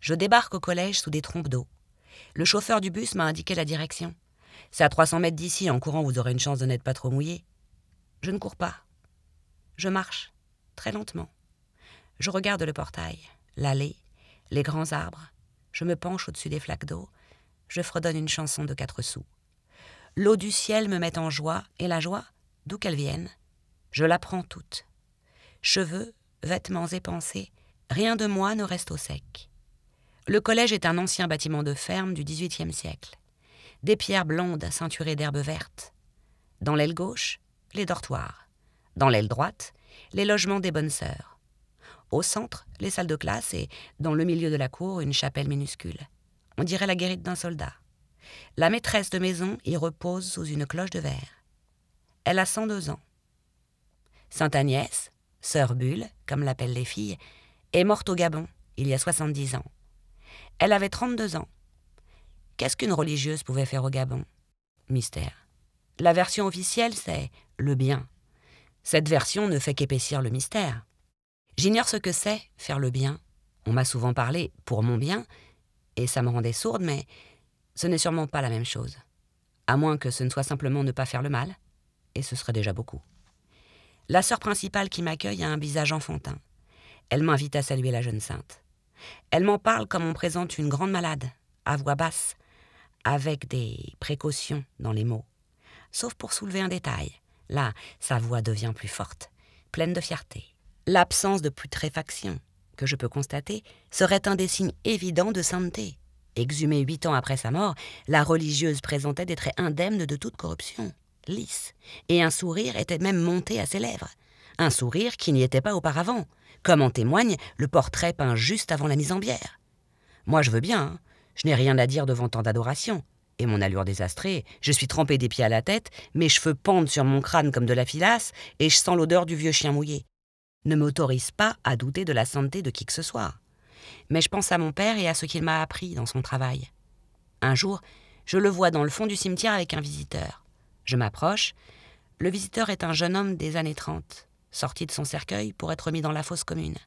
Je débarque au collège sous des trompes d'eau. Le chauffeur du bus m'a indiqué la direction. C'est à 300 mètres d'ici, en courant vous aurez une chance de n'être pas trop mouillé. Je ne cours pas. Je marche, très lentement. Je regarde le portail, l'allée, les grands arbres. Je me penche au-dessus des flaques d'eau. Je fredonne une chanson de 4 sous. L'eau du ciel me met en joie, et la joie, d'où qu'elle vienne, je la prends toute. Cheveux, vêtements et pensées, rien de moi ne reste au sec. Le collège est un ancien bâtiment de ferme du XVIIIe siècle. Des pierres blondes ceinturées d'herbes vertes. Dans l'aile gauche, les dortoirs. Dans l'aile droite, les logements des bonnes sœurs. Au centre, les salles de classe et, dans le milieu de la cour, une chapelle minuscule. On dirait la guérite d'un soldat. La maîtresse de maison y repose sous une cloche de verre. Elle a 102 ans. Sainte Agnès, sœur Bulle, comme l'appellent les filles, est morte au Gabon, il y a 70 ans. Elle avait 32 ans. Qu'est-ce qu'une religieuse pouvait faire au Gabon? Mystère. La version officielle, c'est le bien. Cette version ne fait qu'épaissir le mystère. J'ignore ce que c'est, faire le bien. On m'a souvent parlé pour mon bien, et ça me rendait sourde, mais ce n'est sûrement pas la même chose. À moins que ce ne soit simplement ne pas faire le mal, et ce serait déjà beaucoup. La sœur principale qui m'accueille a un visage enfantin. Elle m'invite à saluer la jeune sainte. Elle m'en parle comme on présente une grande malade, à voix basse, avec des précautions dans les mots. Sauf pour soulever un détail. Là, sa voix devient plus forte, pleine de fierté. L'absence de putréfaction, que je peux constater, serait un des signes évidents de sainteté. Exhumée 8 ans après sa mort, la religieuse présentait des traits indemnes de toute corruption, lisse, et un sourire était même monté à ses lèvres. Un sourire qui n'y était pas auparavant, comme en témoigne le portrait peint juste avant la mise en bière. Moi je veux bien, hein. Je n'ai rien à dire devant tant d'adoration. Et mon allure désastrée, je suis trempée des pieds à la tête, mes cheveux pendent sur mon crâne comme de la filasse, et je sens l'odeur du vieux chien mouillé. Ne m'autorise pas à douter de la sainteté de qui que ce soit. Mais je pense à mon père et à ce qu'il m'a appris dans son travail. Un jour, je le vois dans le fond du cimetière avec un visiteur. Je m'approche. Le visiteur est un jeune homme des années 30, sorti de son cercueil pour être mis dans la fosse commune,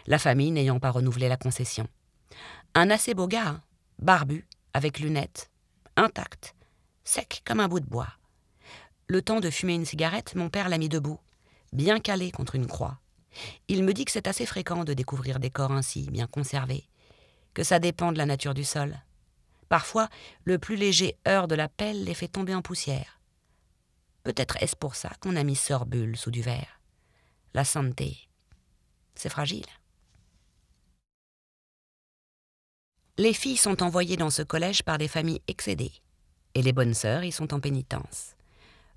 la famille n'ayant pas renouvelé la concession. Un assez beau gars, hein, barbu, avec lunettes, intact, sec comme un bout de bois. Le temps de fumer une cigarette, mon père l'a mis debout, bien calé contre une croix. Il me dit que c'est assez fréquent de découvrir des corps ainsi, bien conservés, que ça dépend de la nature du sol. Parfois, le plus léger heurt de la pelle les fait tomber en poussière. Peut-être est-ce pour ça qu'on a mis sœur Bulle sous du verre. La sainteté, c'est fragile. Les filles sont envoyées dans ce collège par des familles excédées, et les bonnes sœurs y sont en pénitence.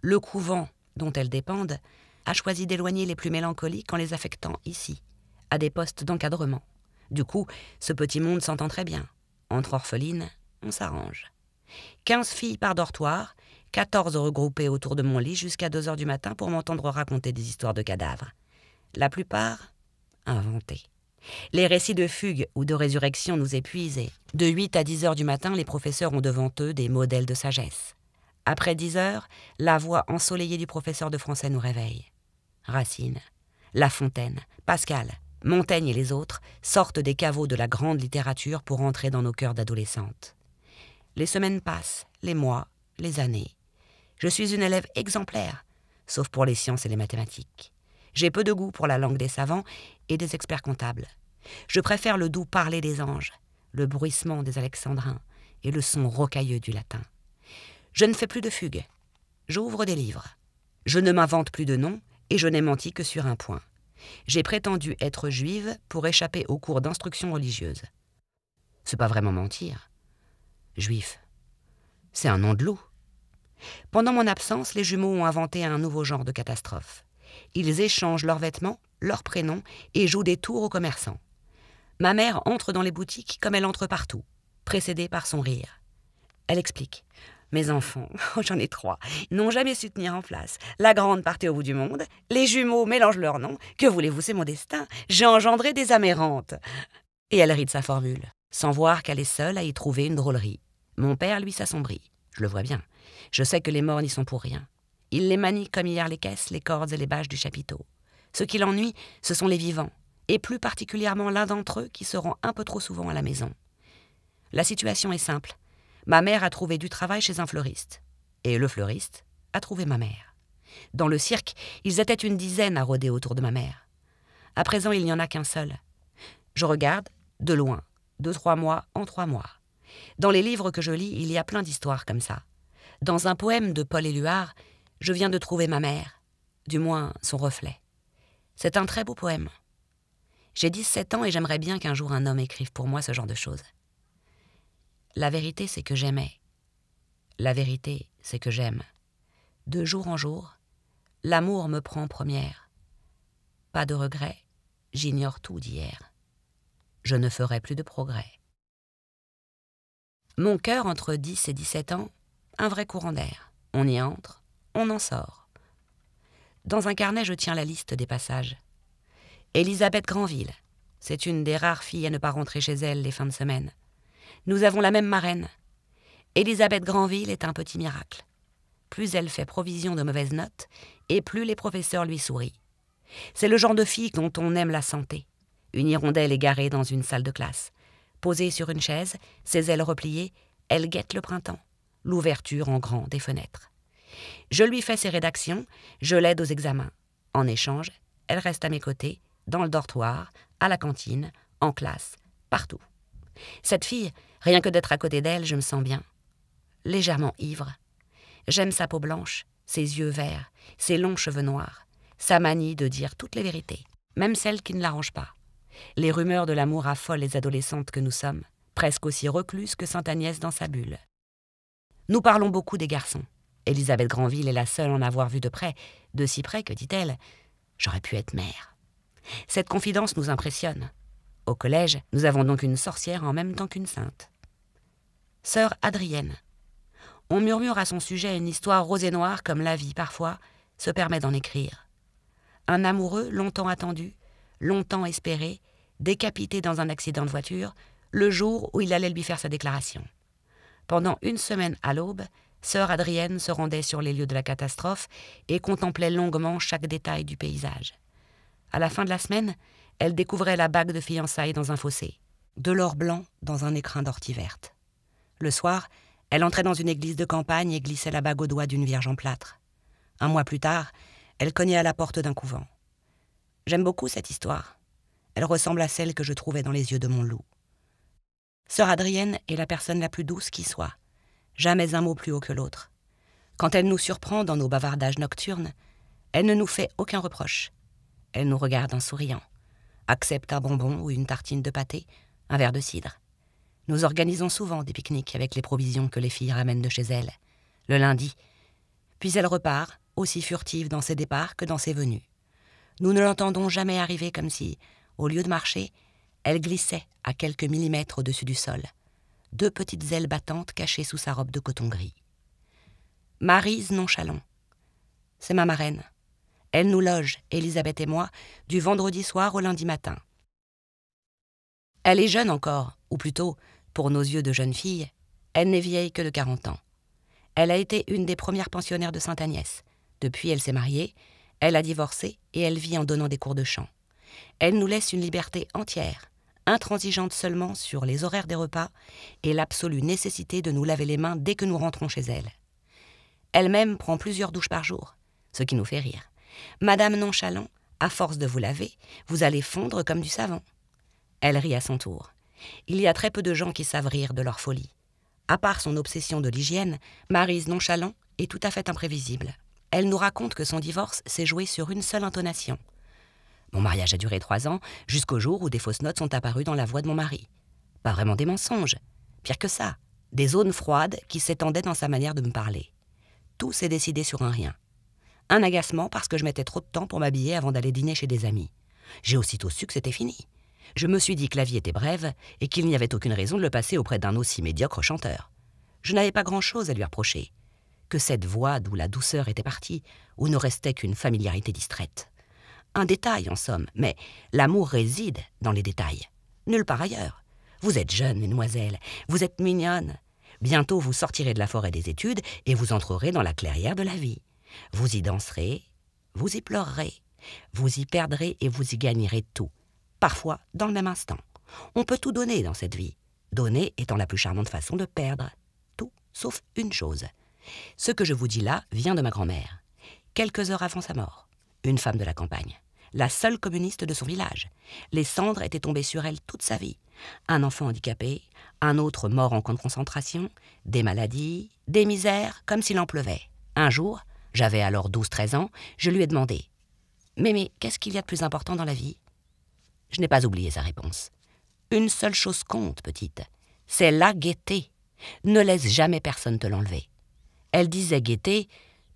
Le couvent, dont elles dépendent, a choisi d'éloigner les plus mélancoliques en les affectant ici, à des postes d'encadrement. Du coup, ce petit monde s'entend très bien. Entre orphelines, on s'arrange. 15 filles par dortoir, 14 regroupées autour de mon lit jusqu'à 2 heures du matin pour m'entendre raconter des histoires de cadavres. La plupart, inventées. Les récits de fugue ou de résurrection nous épuisent et, de 8 à 10 heures du matin, les professeurs ont devant eux des modèles de sagesse. Après 10 heures, la voix ensoleillée du professeur de français nous réveille. Racine, La Fontaine, Pascal, Montaigne et les autres sortent des caveaux de la grande littérature pour entrer dans nos cœurs d'adolescentes. Les semaines passent, les mois, les années. Je suis une élève exemplaire, sauf pour les sciences et les mathématiques. J'ai peu de goût pour la langue des savants et des experts comptables. Je préfère le doux parler des anges, le bruissement des alexandrins et le son rocailleux du latin. Je ne fais plus de fugues. J'ouvre des livres. Je ne m'invente plus de noms et je n'ai menti que sur un point. J'ai prétendu être juive pour échapper aux cours d'instruction religieuse. C'est pas vraiment mentir. Juif, c'est un nom de loup. Pendant mon absence, les jumeaux ont inventé un nouveau genre de catastrophe. Ils échangent leurs vêtements, leurs prénoms et jouent des tours aux commerçants. Ma mère entre dans les boutiques comme elle entre partout, précédée par son rire. Elle explique. Mes enfants, j'en ai 3, n'ont jamais su tenir en place. La grande partait au bout du monde, les jumeaux mélangent leurs noms. Que voulez-vous, c'est mon destin. J'ai engendré des amérantes. Et elle rit de sa formule, sans voir qu'elle est seule à y trouver une drôlerie. Mon père, lui, s'assombrit. Je le vois bien. Je sais que les morts n'y sont pour rien. Il les manie comme hier les caisses, les cordes et les bâches du chapiteau. Ce qui l'ennuie, ce sont les vivants, et plus particulièrement l'un d'entre eux qui se rend un peu trop souvent à la maison. La situation est simple. Ma mère a trouvé du travail chez un fleuriste, et le fleuriste a trouvé ma mère. Dans le cirque, ils étaient une dizaine à rôder autour de ma mère. À présent, il n'y en a qu'un seul. Je regarde, de loin, de 3 mois en 3 mois. Dans les livres que je lis, il y a plein d'histoires comme ça. Dans un poème de Paul Éluard, je viens de trouver ma mère, du moins son reflet. C'est un très beau poème. J'ai 17 ans et j'aimerais bien qu'un jour un homme écrive pour moi ce genre de choses. La vérité, c'est que j'aimais. La vérité, c'est que j'aime. De jour en jour, l'amour me prend première. Pas de regret, j'ignore tout d'hier. Je ne ferai plus de progrès. Mon cœur, entre 10 et 17 ans, un vrai courant d'air. On y entre, on en sort. Dans un carnet, je tiens la liste des passages. Élisabeth Granville, c'est une des rares filles à ne pas rentrer chez elle les fins de semaine. Nous avons la même marraine. Élisabeth Granville est un petit miracle. Plus elle fait provision de mauvaises notes, et plus les professeurs lui sourient. C'est le genre de fille dont on aime la santé. Une hirondelle égarée dans une salle de classe. Posée sur une chaise, ses ailes repliées, elle guette le printemps, l'ouverture en grand des fenêtres. Je lui fais ses rédactions, je l'aide aux examens. En échange, elle reste à mes côtés, dans le dortoir, à la cantine, en classe, partout. Cette fille, rien que d'être à côté d'elle, je me sens bien. Légèrement ivre. J'aime sa peau blanche, ses yeux verts, ses longs cheveux noirs, sa manie de dire toutes les vérités, même celles qui ne l'arrangent pas. Les rumeurs de l'amour affolent les adolescentes que nous sommes, presque aussi recluses que Sainte Agnès dans sa bulle. Nous parlons beaucoup des garçons. Élisabeth Granville est la seule à en avoir vu de près, de si près que, dit-elle, « J'aurais pu être mère ». Cette confidence nous impressionne. Au collège, nous avons donc une sorcière en même temps qu'une sainte. Sœur Adrienne. On murmure à son sujet une histoire rose et noire comme la vie, parfois, se permet d'en écrire. Un amoureux longtemps attendu, longtemps espéré, décapité dans un accident de voiture, le jour où il allait lui faire sa déclaration. Pendant 1 semaine à l'aube, sœur Adrienne se rendait sur les lieux de la catastrophe et contemplait longuement chaque détail du paysage. À la fin de la semaine, elle découvrait la bague de fiançailles dans un fossé, de l'or blanc dans un écrin d'ortie verte. Le soir, elle entrait dans une église de campagne et glissait la bague au doigt d'une vierge en plâtre. 1 mois plus tard, elle cognait à la porte d'un couvent. J'aime beaucoup cette histoire. Elle ressemble à celle que je trouvais dans les yeux de mon loup. Sœur Adrienne est la personne la plus douce qui soit. Jamais un mot plus haut que l'autre. Quand elle nous surprend dans nos bavardages nocturnes, elle ne nous fait aucun reproche. Elle nous regarde en souriant, accepte un bonbon ou une tartine de pâté, un verre de cidre. Nous organisons souvent des pique-niques avec les provisions que les filles ramènent de chez elle, le lundi. Puis elle repart, aussi furtive dans ses départs que dans ses venues. Nous ne l'entendons jamais arriver comme si, au lieu de marcher, elle glissait à quelques millimètres au-dessus du sol, 2 petites ailes battantes cachées sous sa robe de coton gris. Maryse Nonchalon, c'est ma marraine. Elle nous loge, Élisabeth et moi, du vendredi soir au lundi matin. Elle est jeune encore, ou plutôt, pour nos yeux de jeune fille, elle n'est vieille que de 40 ans. Elle a été une des premières pensionnaires de Sainte Agnès. Depuis, elle s'est mariée, elle a divorcé et elle vit en donnant des cours de chant. Elle nous laisse une liberté entière, intransigeante seulement sur les horaires des repas et l'absolue nécessité de nous laver les mains dès que nous rentrons chez elle. Elle-même prend plusieurs douches par jour, ce qui nous fait rire. Madame Nonchalon, à force de vous laver, vous allez fondre comme du savon. Elle rit à son tour. Il y a très peu de gens qui savent rire de leur folie. À part son obsession de l'hygiène, Maryse Nonchalon est tout à fait imprévisible. Elle nous raconte que son divorce s'est joué sur une seule intonation. Mon mariage a duré 3 ans, jusqu'au jour où des fausses notes sont apparues dans la voix de mon mari. Pas vraiment des mensonges. Pire que ça, des zones froides qui s'étendaient dans sa manière de me parler. Tout s'est décidé sur un rien. Un agacement parce que je mettais trop de temps pour m'habiller avant d'aller dîner chez des amis. J'ai aussitôt su que c'était fini. Je me suis dit que la vie était brève et qu'il n'y avait aucune raison de le passer auprès d'un aussi médiocre chanteur. Je n'avais pas grand-chose à lui reprocher. Que cette voix d'où la douceur était partie, où ne restait qu'une familiarité distraite. Un détail, en somme, mais l'amour réside dans les détails. Nulle part ailleurs. Vous êtes jeune, mesdemoiselles, vous êtes mignonne. Bientôt vous sortirez de la forêt des études et vous entrerez dans la clairière de la vie. Vous y danserez, vous y pleurerez, vous y perdrez et vous y gagnerez tout. parfois dans le même instant. On peut tout donner dans cette vie, donner étant la plus charmante façon de perdre. Tout, sauf une chose. Ce que je vous dis là vient de ma grand-mère. Quelques heures avant sa mort, une femme de la campagne, la seule communiste de son village. Les cendres étaient tombées sur elle toute sa vie. Un enfant handicapé, un autre mort en camp de concentration, des maladies, des misères, comme s'il en pleuvait. Un jour, j'avais alors 12-13 ans, je lui ai demandé « Mais qu'est-ce qu'il y a de plus important dans la vie ?» Je n'ai pas oublié sa réponse. « Une seule chose compte, petite, c'est la gaieté. Ne laisse jamais personne te l'enlever. » Elle disait gaieté,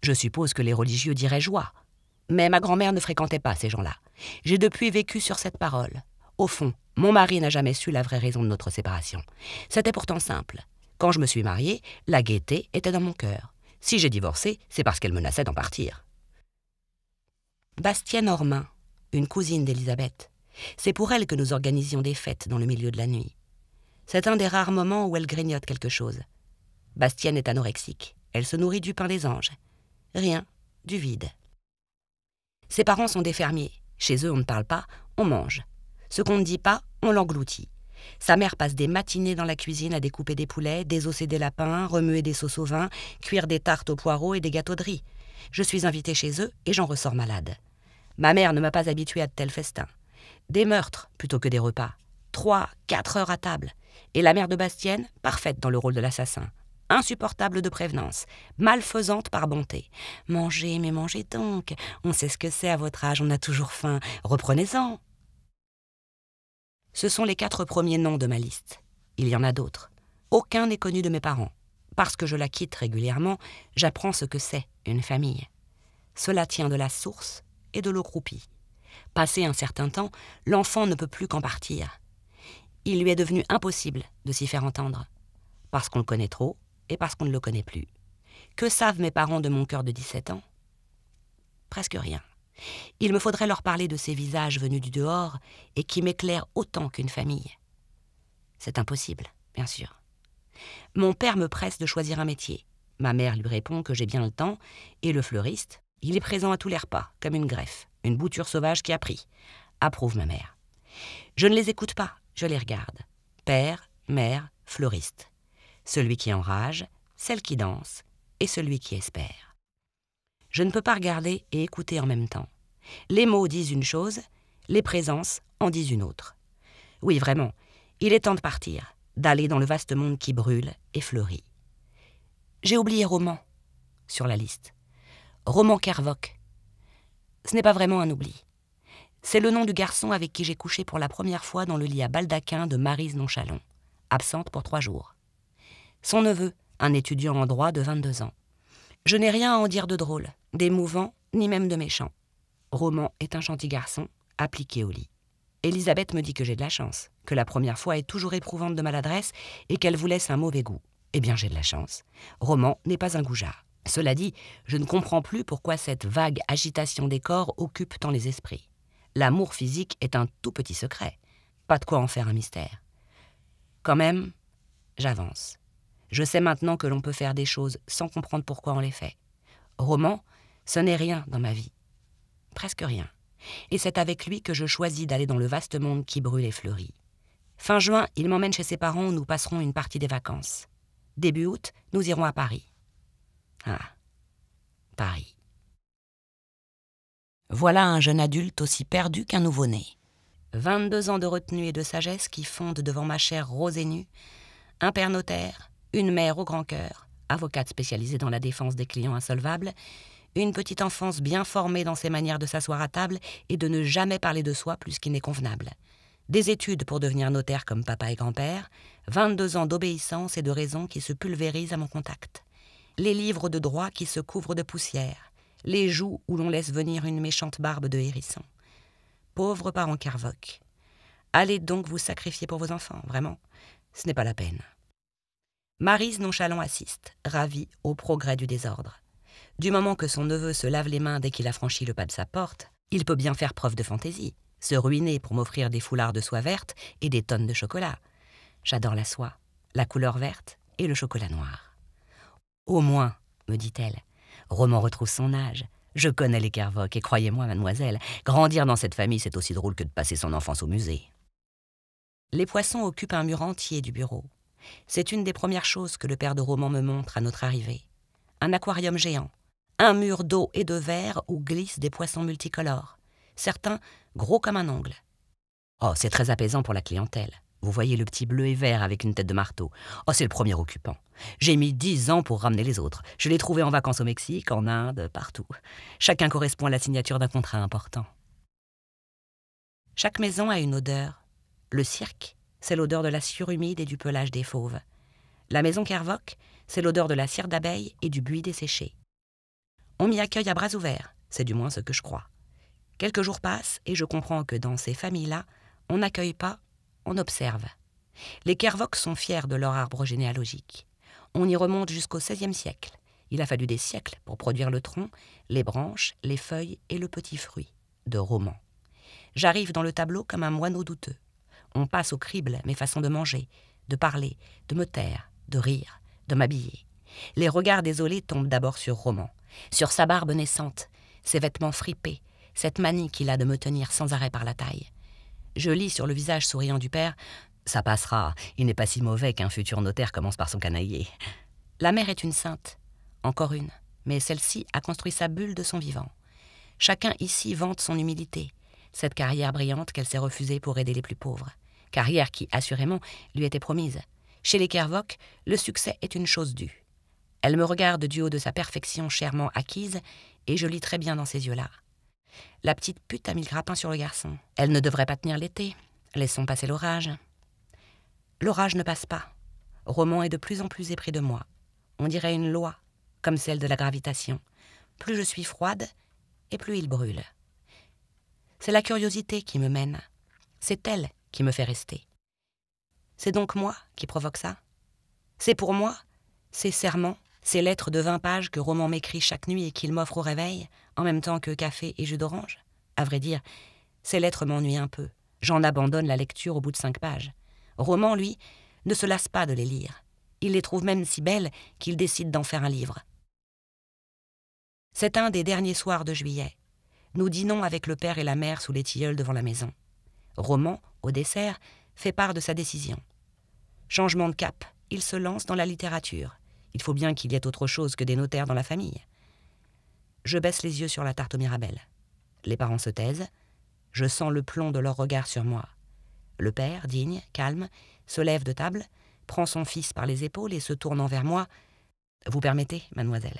je suppose que les religieux diraient joie. Mais ma grand-mère ne fréquentait pas ces gens-là. J'ai depuis vécu sur cette parole. Au fond, mon mari n'a jamais su la vraie raison de notre séparation. C'était pourtant simple. Quand je me suis mariée, la gaieté était dans mon cœur. Si j'ai divorcé, c'est parce qu'elle menaçait d'en partir. Bastienne Ormin, une cousine d'Élisabeth. C'est pour elle que nous organisions des fêtes dans le milieu de la nuit. C'est un des rares moments où elle grignote quelque chose. Bastienne est anorexique. Elle se nourrit du pain des anges. Rien, du vide. Ses parents sont des fermiers. Chez eux, on ne parle pas, on mange. Ce qu'on ne dit pas, on l'engloutit. Sa mère passe des matinées dans la cuisine à découper des poulets, désosser des lapins, remuer des sauces au vin, cuire des tartes aux poireaux et des gâteaux de riz. Je suis invitée chez eux et j'en ressors malade. Ma mère ne m'a pas habituée à de tels festins. Des meurtres plutôt que des repas. 3-4 heures à table. Et la mère de Bastienne, parfaite dans le rôle de l'assassin. Insupportable de prévenance, malfaisante par bonté. « Mangez, mais mangez donc. On sait ce que c'est à votre âge, on a toujours faim. Reprenez-en. » Ce sont les 4 premiers noms de ma liste. Il y en a d'autres. Aucun n'est connu de mes parents. Parce que je la quitte régulièrement, j'apprends ce que c'est une famille. Cela tient de la source et de l'eau croupie. Passé un certain temps, l'enfant ne peut plus qu'en partir. Il lui est devenu impossible de s'y faire entendre. Parce qu'on le connaît trop et parce qu'on ne le connaît plus. Que savent mes parents de mon cœur de 17 ans ? Presque rien. Il me faudrait leur parler de ces visages venus du dehors et qui m'éclairent autant qu'une famille. C'est impossible, bien sûr. Mon père me presse de choisir un métier. Ma mère lui répond que j'ai bien le temps, et le fleuriste, il est présent à tous les repas, comme une greffe, une bouture sauvage qui a pris. Approuve ma mère. Je ne les écoute pas, je les regarde. Père, mère, fleuriste. Celui qui enrage, celle qui danse, et celui qui espère. Je ne peux pas regarder et écouter en même temps. Les mots disent une chose, les présences en disent une autre. Oui, vraiment, il est temps de partir, d'aller dans le vaste monde qui brûle et fleurit. J'ai oublié Roman sur la liste. Roman Kervock. Ce n'est pas vraiment un oubli. C'est le nom du garçon avec qui j'ai couché pour la première fois dans le lit à baldaquin de Maryse Nonchalon, absente pour 3 jours. Son neveu, un étudiant en droit de 22 ans. Je n'ai rien à en dire de drôle, d'émouvant, ni même de méchant. Roman est un gentil garçon, appliqué au lit. Élisabeth me dit que j'ai de la chance, que la première fois est toujours éprouvante de maladresse et qu'elle vous laisse un mauvais goût. Eh bien, j'ai de la chance. Roman n'est pas un goujat. Cela dit, je ne comprends plus pourquoi cette vague agitation des corps occupe tant les esprits. L'amour physique est un tout petit secret. Pas de quoi en faire un mystère. Quand même, j'avance. Je sais maintenant que l'on peut faire des choses sans comprendre pourquoi on les fait. Roman, ce n'est rien dans ma vie. Presque rien. Et c'est avec lui que je choisis d'aller dans le vaste monde qui brûle et fleurit. Fin juin, il m'emmène chez ses parents où nous passerons une partie des vacances. Début août, nous irons à Paris. Ah, Paris. Voilà un jeune adulte aussi perdu qu'un nouveau-né. 22 ans de retenue et de sagesse qui fondent devant ma chair rose et nue, un père notaire, une mère au grand cœur, avocate spécialisée dans la défense des clients insolvables, une petite enfance bien formée dans ses manières de s'asseoir à table et de ne jamais parler de soi plus qu'il n'est convenable. Des études pour devenir notaire comme papa et grand-père, 22 ans d'obéissance et de raison qui se pulvérisent à mon contact. Les livres de droit qui se couvrent de poussière, les joues où l'on laisse venir une méchante barbe de hérisson. Pauvres parents Kervock. Allez donc vous sacrifier pour vos enfants, vraiment, ce n'est pas la peine. Maryse Nonchalon assiste, ravie au progrès du désordre. Du moment que son neveu se lave les mains dès qu'il a franchi le pas de sa porte, il peut bien faire preuve de fantaisie, se ruiner pour m'offrir des foulards de soie verte et des tonnes de chocolat. J'adore la soie, la couleur verte et le chocolat noir. Au moins, me dit-elle, Roman retrouve son âge, Je connais les Kervock et croyez-moi, mademoiselle, grandir dans cette famille, c'est aussi drôle que de passer son enfance au musée. Les poissons occupent un mur entier du bureau. C'est une des premières choses que le père de Roman me montre à notre arrivée. Un aquarium géant, un mur d'eau et de verre où glissent des poissons multicolores, certains gros comme un ongle. Oh, c'est très apaisant pour la clientèle. Vous voyez le petit bleu et vert avec une tête de marteau. Oh, c'est le premier occupant. J'ai mis 10 ans pour ramener les autres. Je l'ai trouvé en vacances au Mexique, en Inde, partout. Chacun correspond à la signature d'un contrat important. Chaque maison a une odeur. Le cirque, c'est l'odeur de la cire humide et du pelage des fauves. La maison Kervock, c'est l'odeur de la cire d'abeille et du buis desséché. On m'y accueille à bras ouverts, c'est du moins ce que je crois. Quelques jours passent et je comprends que dans ces familles-là, on n'accueille pas, on observe. Les Kervock sont fiers de leur arbre généalogique. On y remonte jusqu'au XVIe siècle. Il a fallu des siècles pour produire le tronc, les branches, les feuilles et le petit fruit, de Roman. J'arrive dans le tableau comme un moineau douteux. On passe au crible mes façons de manger, de parler, de me taire, de rire, de m'habiller. Les regards désolés tombent d'abord sur Roman, sur sa barbe naissante, ses vêtements fripés, cette manie qu'il a de me tenir sans arrêt par la taille. Je lis sur le visage souriant du père « Ça passera, il n'est pas si mauvais qu'un futur notaire commence par son canailler. » La mère est une sainte, encore une, mais celle-ci a construit sa bulle de son vivant. Chacun ici vante son humilité, cette carrière brillante qu'elle s'est refusée pour aider les plus pauvres. Carrière qui, assurément, lui était promise. Chez les Kervock, le succès est une chose due. Elle me regarde du haut de sa perfection chèrement acquise, et je lis très bien dans ses yeux-là. La petite pute a mis le grappin sur le garçon. Elle ne devrait pas tenir l'été. Laissons passer l'orage. L'orage ne passe pas. Roman est de plus en plus épris de moi. On dirait une loi, comme celle de la gravitation. Plus je suis froide, et plus il brûle. C'est la curiosité qui me mène. C'est elle qui me fait rester. C'est donc moi qui provoque ça. C'est pour moi, ces serments, ces lettres de 20 pages que Roman m'écrit chaque nuit et qu'il m'offre au réveil, en même temps que café et jus d'orange. À vrai dire, ces lettres m'ennuient un peu. J'en abandonne la lecture au bout de 5 pages. Roman, lui, ne se lasse pas de les lire. Il les trouve même si belles qu'il décide d'en faire un livre. C'est un des derniers soirs de juillet. Nous dînons avec le père et la mère sous les tilleuls devant la maison. Roman, au dessert, fait part de sa décision. Changement de cap, il se lance dans la littérature. Il faut bien qu'il y ait autre chose que des notaires dans la famille. Je baisse les yeux sur la tarte aux mirabelles. Les parents se taisent. Je sens le plomb de leur regard sur moi. Le père, digne, calme, se lève de table, prend son fils par les épaules et se tournant vers moi. « Vous permettez, mademoiselle,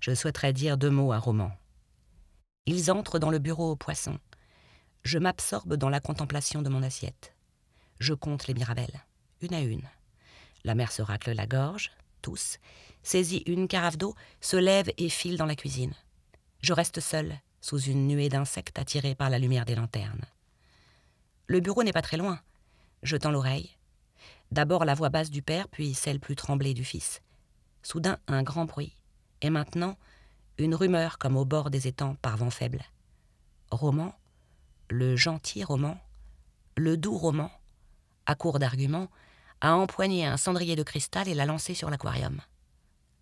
je souhaiterais dire 2 mots à Roman. » Ils entrent dans le bureau aux poissons. Je m'absorbe dans la contemplation de mon assiette. Je compte les mirabelles, une à une. La mère se racle la gorge, tousse, saisit une carafe d'eau, se lève et file dans la cuisine. Je reste seule, sous une nuée d'insectes attirés par la lumière des lanternes. Le bureau n'est pas très loin. Je tends l'oreille. D'abord la voix basse du père, puis celle plus tremblée du fils. Soudain, un grand bruit. Et maintenant, une rumeur comme au bord des étangs par vent faible. Roman, le gentil Roman, le doux Roman, à court d'arguments, a empoigné un cendrier de cristal et l'a lancé sur l'aquarium.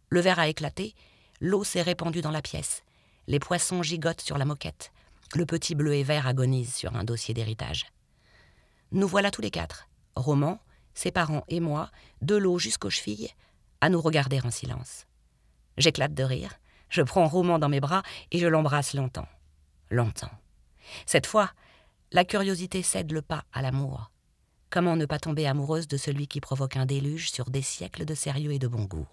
Le verre a éclaté, l'eau s'est répandue dans la pièce. Les poissons gigotent sur la moquette. Le petit bleu et vert agonise sur un dossier d'héritage. Nous voilà tous les 4, Roman, ses parents et moi, de l'eau jusqu'aux chevilles, à nous regarder en silence. J'éclate de rire, je prends Roman dans mes bras et je l'embrasse longtemps. Longtemps. Cette fois, la curiosité cède le pas à l'amour. Comment ne pas tomber amoureuse de celui qui provoque un déluge sur des siècles de sérieux et de bon goût?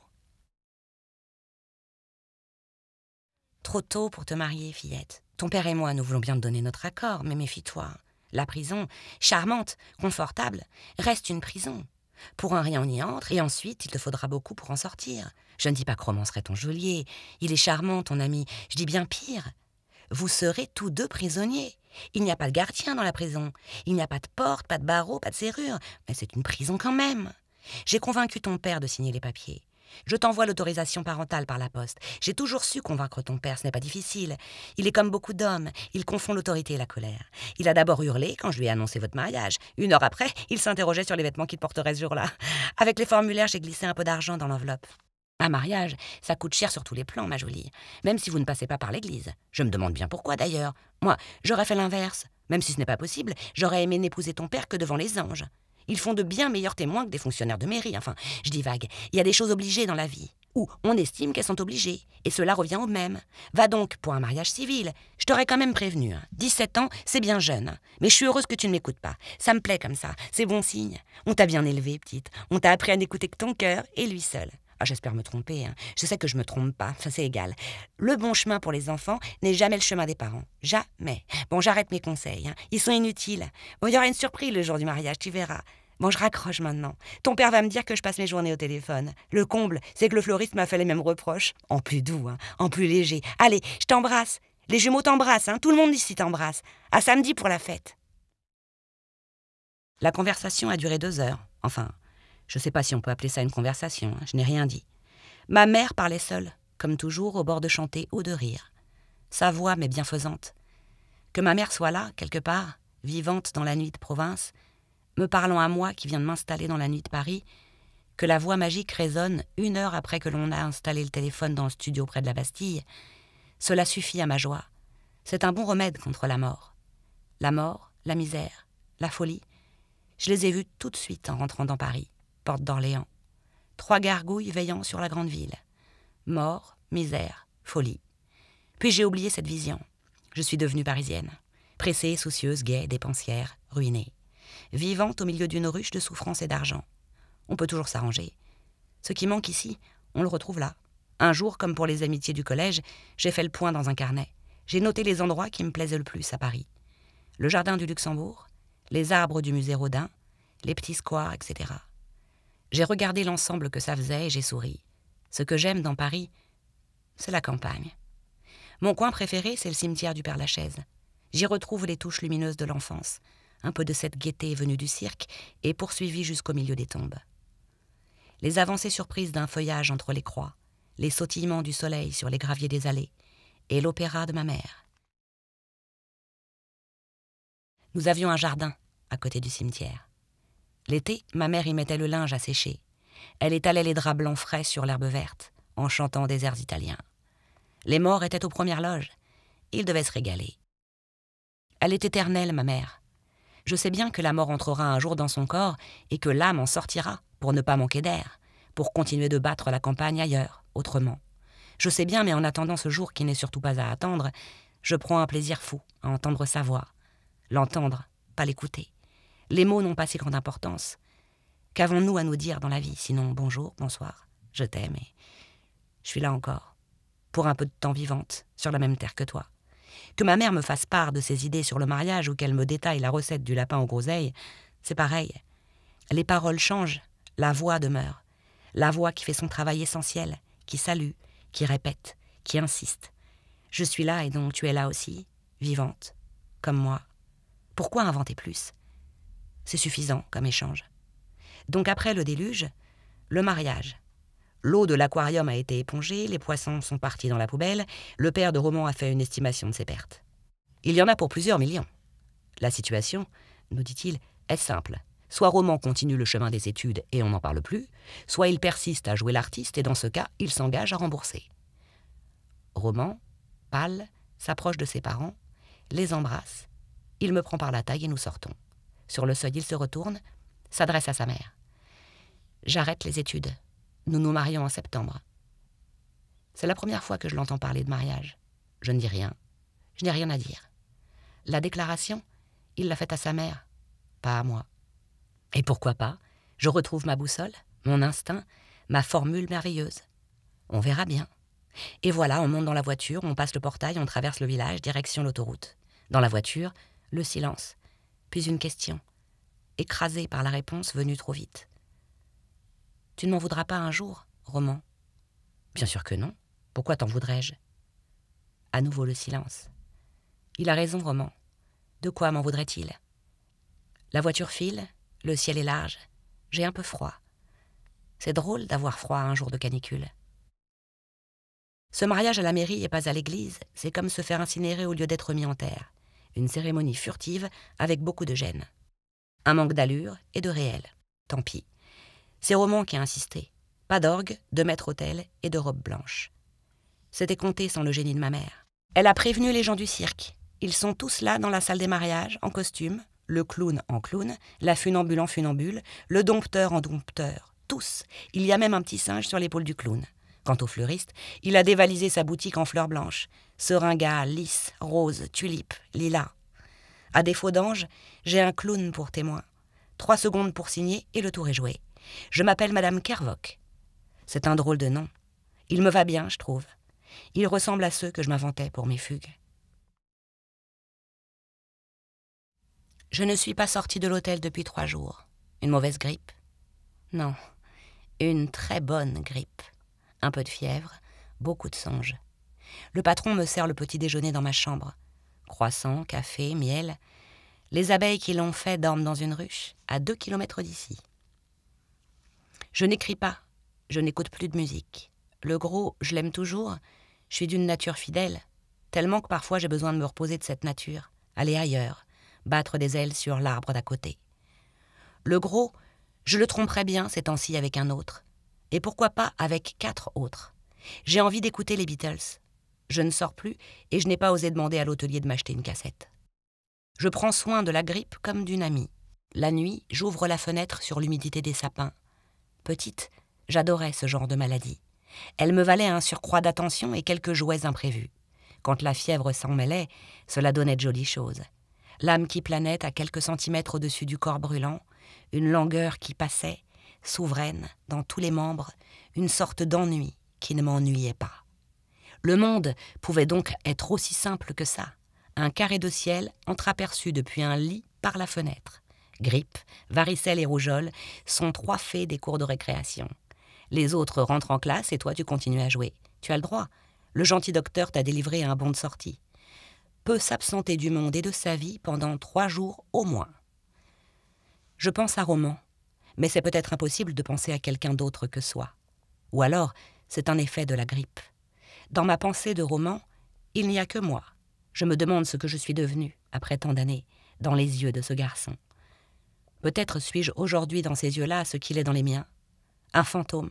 Trop tôt pour te marier, fillette. Ton père et moi, nous voulons bien te donner notre accord, mais méfie-toi. La prison, charmante, confortable, reste une prison. Pour un rien on y entre, et ensuite il te faudra beaucoup pour en sortir. Je ne dis pas que Roman serait ton geôlier. Il est charmant, ton ami. Je dis bien pire. Vous serez tous 2 prisonniers. Il n'y a pas de gardien dans la prison. Il n'y a pas de porte, pas de barreaux, pas de serrure. Mais c'est une prison quand même. J'ai convaincu ton père de signer les papiers. Je t'envoie l'autorisation parentale par la poste. J'ai toujours su convaincre ton père, ce n'est pas difficile. Il est comme beaucoup d'hommes, il confond l'autorité et la colère. Il a d'abord hurlé quand je lui ai annoncé votre mariage. 1 heure après, il s'interrogeait sur les vêtements qu'il porterait ce jour-là. Avec les formulaires, j'ai glissé un peu d'argent dans l'enveloppe. Un mariage, ça coûte cher sur tous les plans, ma jolie, même si vous ne passez pas par l'église. Je me demande bien pourquoi, d'ailleurs. Moi, j'aurais fait l'inverse. Même si ce n'est pas possible, j'aurais aimé n'épouser ton père que devant les anges. Ils font de bien meilleurs témoins que des fonctionnaires de mairie. Enfin, je divague. Il y a des choses obligées dans la vie, où on estime qu'elles sont obligées, et cela revient au même. Va donc pour un mariage civil. Je t'aurais quand même prévenu. 17 ans, c'est bien jeune. Mais je suis heureuse que tu ne m'écoutes pas. Ça me plaît comme ça. C'est bon signe. On t'a bien élevée, petite. On t'a appris à n'écouter que ton cœur, et lui seul. Ah, j'espère me tromper. Je sais que je me trompe pas, ça c'est égal. Le bon chemin pour les enfants n'est jamais le chemin des parents. Jamais. Bon, j'arrête mes conseils. Ils sont inutiles. Bon, il y aura une surprise le jour du mariage, tu verras. Bon, je raccroche maintenant. Ton père va me dire que je passe mes journées au téléphone. Le comble, c'est que le fleuriste m'a fait les mêmes reproches. En plus doux, en plus léger. Allez, je t'embrasse. Les jumeaux t'embrassent, Tout le monde ici t'embrasse. À samedi pour la fête. La conversation a duré 2 heures. Enfin, je ne sais pas si on peut appeler ça une conversation, je n'ai rien dit. Ma mère parlait seule, comme toujours, au bord de chanter ou de rire. Sa voix m'est bienfaisante. Que ma mère soit là, quelque part, vivante dans la nuit de province, me parlant à moi qui viens de m'installer dans la nuit de Paris, que la voix magique résonne 1 heure après que l'on a installé le téléphone dans le studio près de la Bastille, cela suffit à ma joie. C'est un bon remède contre la mort. La mort, la misère, la folie, je les ai vus tout de suite en rentrant dans Paris. Porte d'Orléans. 3 gargouilles veillant sur la grande ville. Mort, misère, folie. Puis j'ai oublié cette vision. Je suis devenue parisienne. Pressée, soucieuse, gaie, dépensière, ruinée. Vivante au milieu d'une ruche de souffrance et d'argent. On peut toujours s'arranger. Ce qui manque ici, on le retrouve là. Un jour, comme pour les amitiés du collège, j'ai fait le point dans un carnet. J'ai noté les endroits qui me plaisaient le plus à Paris. Le jardin du Luxembourg, les arbres du musée Rodin, les petits squares, etc. J'ai regardé l'ensemble que ça faisait et j'ai souri. Ce que j'aime dans Paris, c'est la campagne. Mon coin préféré, c'est le cimetière du Père-Lachaise. J'y retrouve les touches lumineuses de l'enfance, un peu de cette gaieté venue du cirque et poursuivie jusqu'au milieu des tombes. Les avancées surprises d'un feuillage entre les croix, les sautillements du soleil sur les graviers des allées et l'opéra de ma mère. Nous avions un jardin à côté du cimetière. L'été, ma mère y mettait le linge à sécher. Elle étalait les draps blancs frais sur l'herbe verte, en chantant des airs italiens. Les morts étaient aux premières loges. Ils devaient se régaler. Elle est éternelle, ma mère. Je sais bien que la mort entrera un jour dans son corps et que l'âme en sortira pour ne pas manquer d'air, pour continuer de battre la campagne ailleurs, autrement. Je sais bien, mais en attendant ce jour qui n'est surtout pas à attendre, je prends un plaisir fou à entendre sa voix. L'entendre, pas l'écouter. Les mots n'ont pas si grande importance. Qu'avons-nous à nous dire dans la vie, sinon bonjour, bonsoir, je t'aime et je suis là encore, pour un peu de temps vivante, sur la même terre que toi. Que ma mère me fasse part de ses idées sur le mariage ou qu'elle me détaille la recette du lapin aux groseilles, c'est pareil. Les paroles changent, la voix demeure. La voix qui fait son travail essentiel, qui salue, qui répète, qui insiste. Je suis là et donc tu es là aussi, vivante, comme moi. Pourquoi inventer plus ? C'est suffisant comme échange. Donc après le déluge, le mariage. L'eau de l'aquarium a été épongée, les poissons sont partis dans la poubelle, le père de Roman a fait une estimation de ses pertes. Il y en a pour plusieurs millions. La situation, nous dit-il, est simple. Soit Roman continue le chemin des études et on n'en parle plus, soit il persiste à jouer l'artiste et dans ce cas, il s'engage à rembourser. Roman, pâle, s'approche de ses parents, les embrasse, il me prend par la taille et nous sortons. Sur le seuil, il se retourne, s'adresse à sa mère. J'arrête les études. Nous nous marions en septembre. C'est la première fois que je l'entends parler de mariage. Je ne dis rien. Je n'ai rien à dire. La déclaration, il l'a faite à sa mère, pas à moi. Et pourquoi pas ? Je retrouve ma boussole, mon instinct, ma formule merveilleuse. On verra bien. Et voilà, on monte dans la voiture, on passe le portail, on traverse le village, direction l'autoroute. Dans la voiture, le silence. Puis une question, écrasée par la réponse venue trop vite. « Tu ne m'en voudras pas un jour, Roman ?»« Bien sûr que non. Pourquoi t'en voudrais-je » À nouveau le silence. Il a raison, Roman. De quoi m'en voudrait-il ? La voiture file, le ciel est large. J'ai un peu froid. C'est drôle d'avoir froid un jour de canicule. Ce mariage à la mairie et pas à l'église, c'est comme se faire incinérer au lieu d'être mis en terre. Une cérémonie furtive avec beaucoup de gêne. Un manque d'allure et de réel. Tant pis. C'est Roman qui a insisté. Pas d'orgue, de maître-autel et de robe blanche. C'était compté sans le génie de ma mère. Elle a prévenu les gens du cirque. Ils sont tous là dans la salle des mariages, en costume, le clown en clown, la funambule en funambule, le dompteur en dompteur. Tous. Il y a même un petit singe sur l'épaule du clown. Quant au fleuriste, il a dévalisé sa boutique en fleurs blanches. Seringas, lys, roses, tulipes, lilas. À défaut d'ange, j'ai un clown pour témoin. 3 secondes pour signer et le tour est joué. Je m'appelle Madame Kervock. C'est un drôle de nom. Il me va bien, je trouve. Il ressemble à ceux que je m'inventais pour mes fugues. Je ne suis pas sortie de l'hôtel depuis 3 jours. Une mauvaise grippe? Non, une très bonne grippe. Un peu de fièvre, beaucoup de songes. Le patron me sert le petit déjeuner dans ma chambre. Croissants, café, miel. Les abeilles qui l'ont fait dorment dans une ruche, à 2 kilomètres d'ici. Je n'écris pas, je n'écoute plus de musique. Le gros, je l'aime toujours, je suis d'une nature fidèle, tellement que parfois j'ai besoin de me reposer de cette nature, aller ailleurs, battre des ailes sur l'arbre d'à côté. Le gros, je le tromperais bien ces temps-ci avec un autre, et pourquoi pas avec 4 autres. J'ai envie d'écouter les Beatles. Je ne sors plus et je n'ai pas osé demander à l'hôtelier de m'acheter une cassette. Je prends soin de la grippe comme d'une amie. La nuit, j'ouvre la fenêtre sur l'humidité des sapins. Petite, j'adorais ce genre de maladie. Elle me valait un surcroît d'attention et quelques jouets imprévus. Quand la fièvre s'en mêlait, cela donnait de jolies choses. L'âme qui planait à quelques centimètres au-dessus du corps brûlant, une langueur qui passait, souveraine, dans tous les membres, une sorte d'ennui qui ne m'ennuyait pas. Le monde pouvait donc être aussi simple que ça. Un carré de ciel entreaperçu depuis un lit par la fenêtre. Grippe, varicelle et rougeole sont 3 fées des cours de récréation. Les autres rentrent en classe et toi tu continues à jouer. Tu as le droit. Le gentil docteur t'a délivré un bon de sortie. Peut s'absenter du monde et de sa vie pendant 3 jours au moins. Je pense à Roman, mais c'est peut-être impossible de penser à quelqu'un d'autre que soi. Ou alors, c'est un effet de la grippe. Dans ma pensée de Roman, il n'y a que moi. Je me demande ce que je suis devenue, après tant d'années, dans les yeux de ce garçon. Peut-être suis-je aujourd'hui dans ces yeux-là ce qu'il est dans les miens. Un fantôme.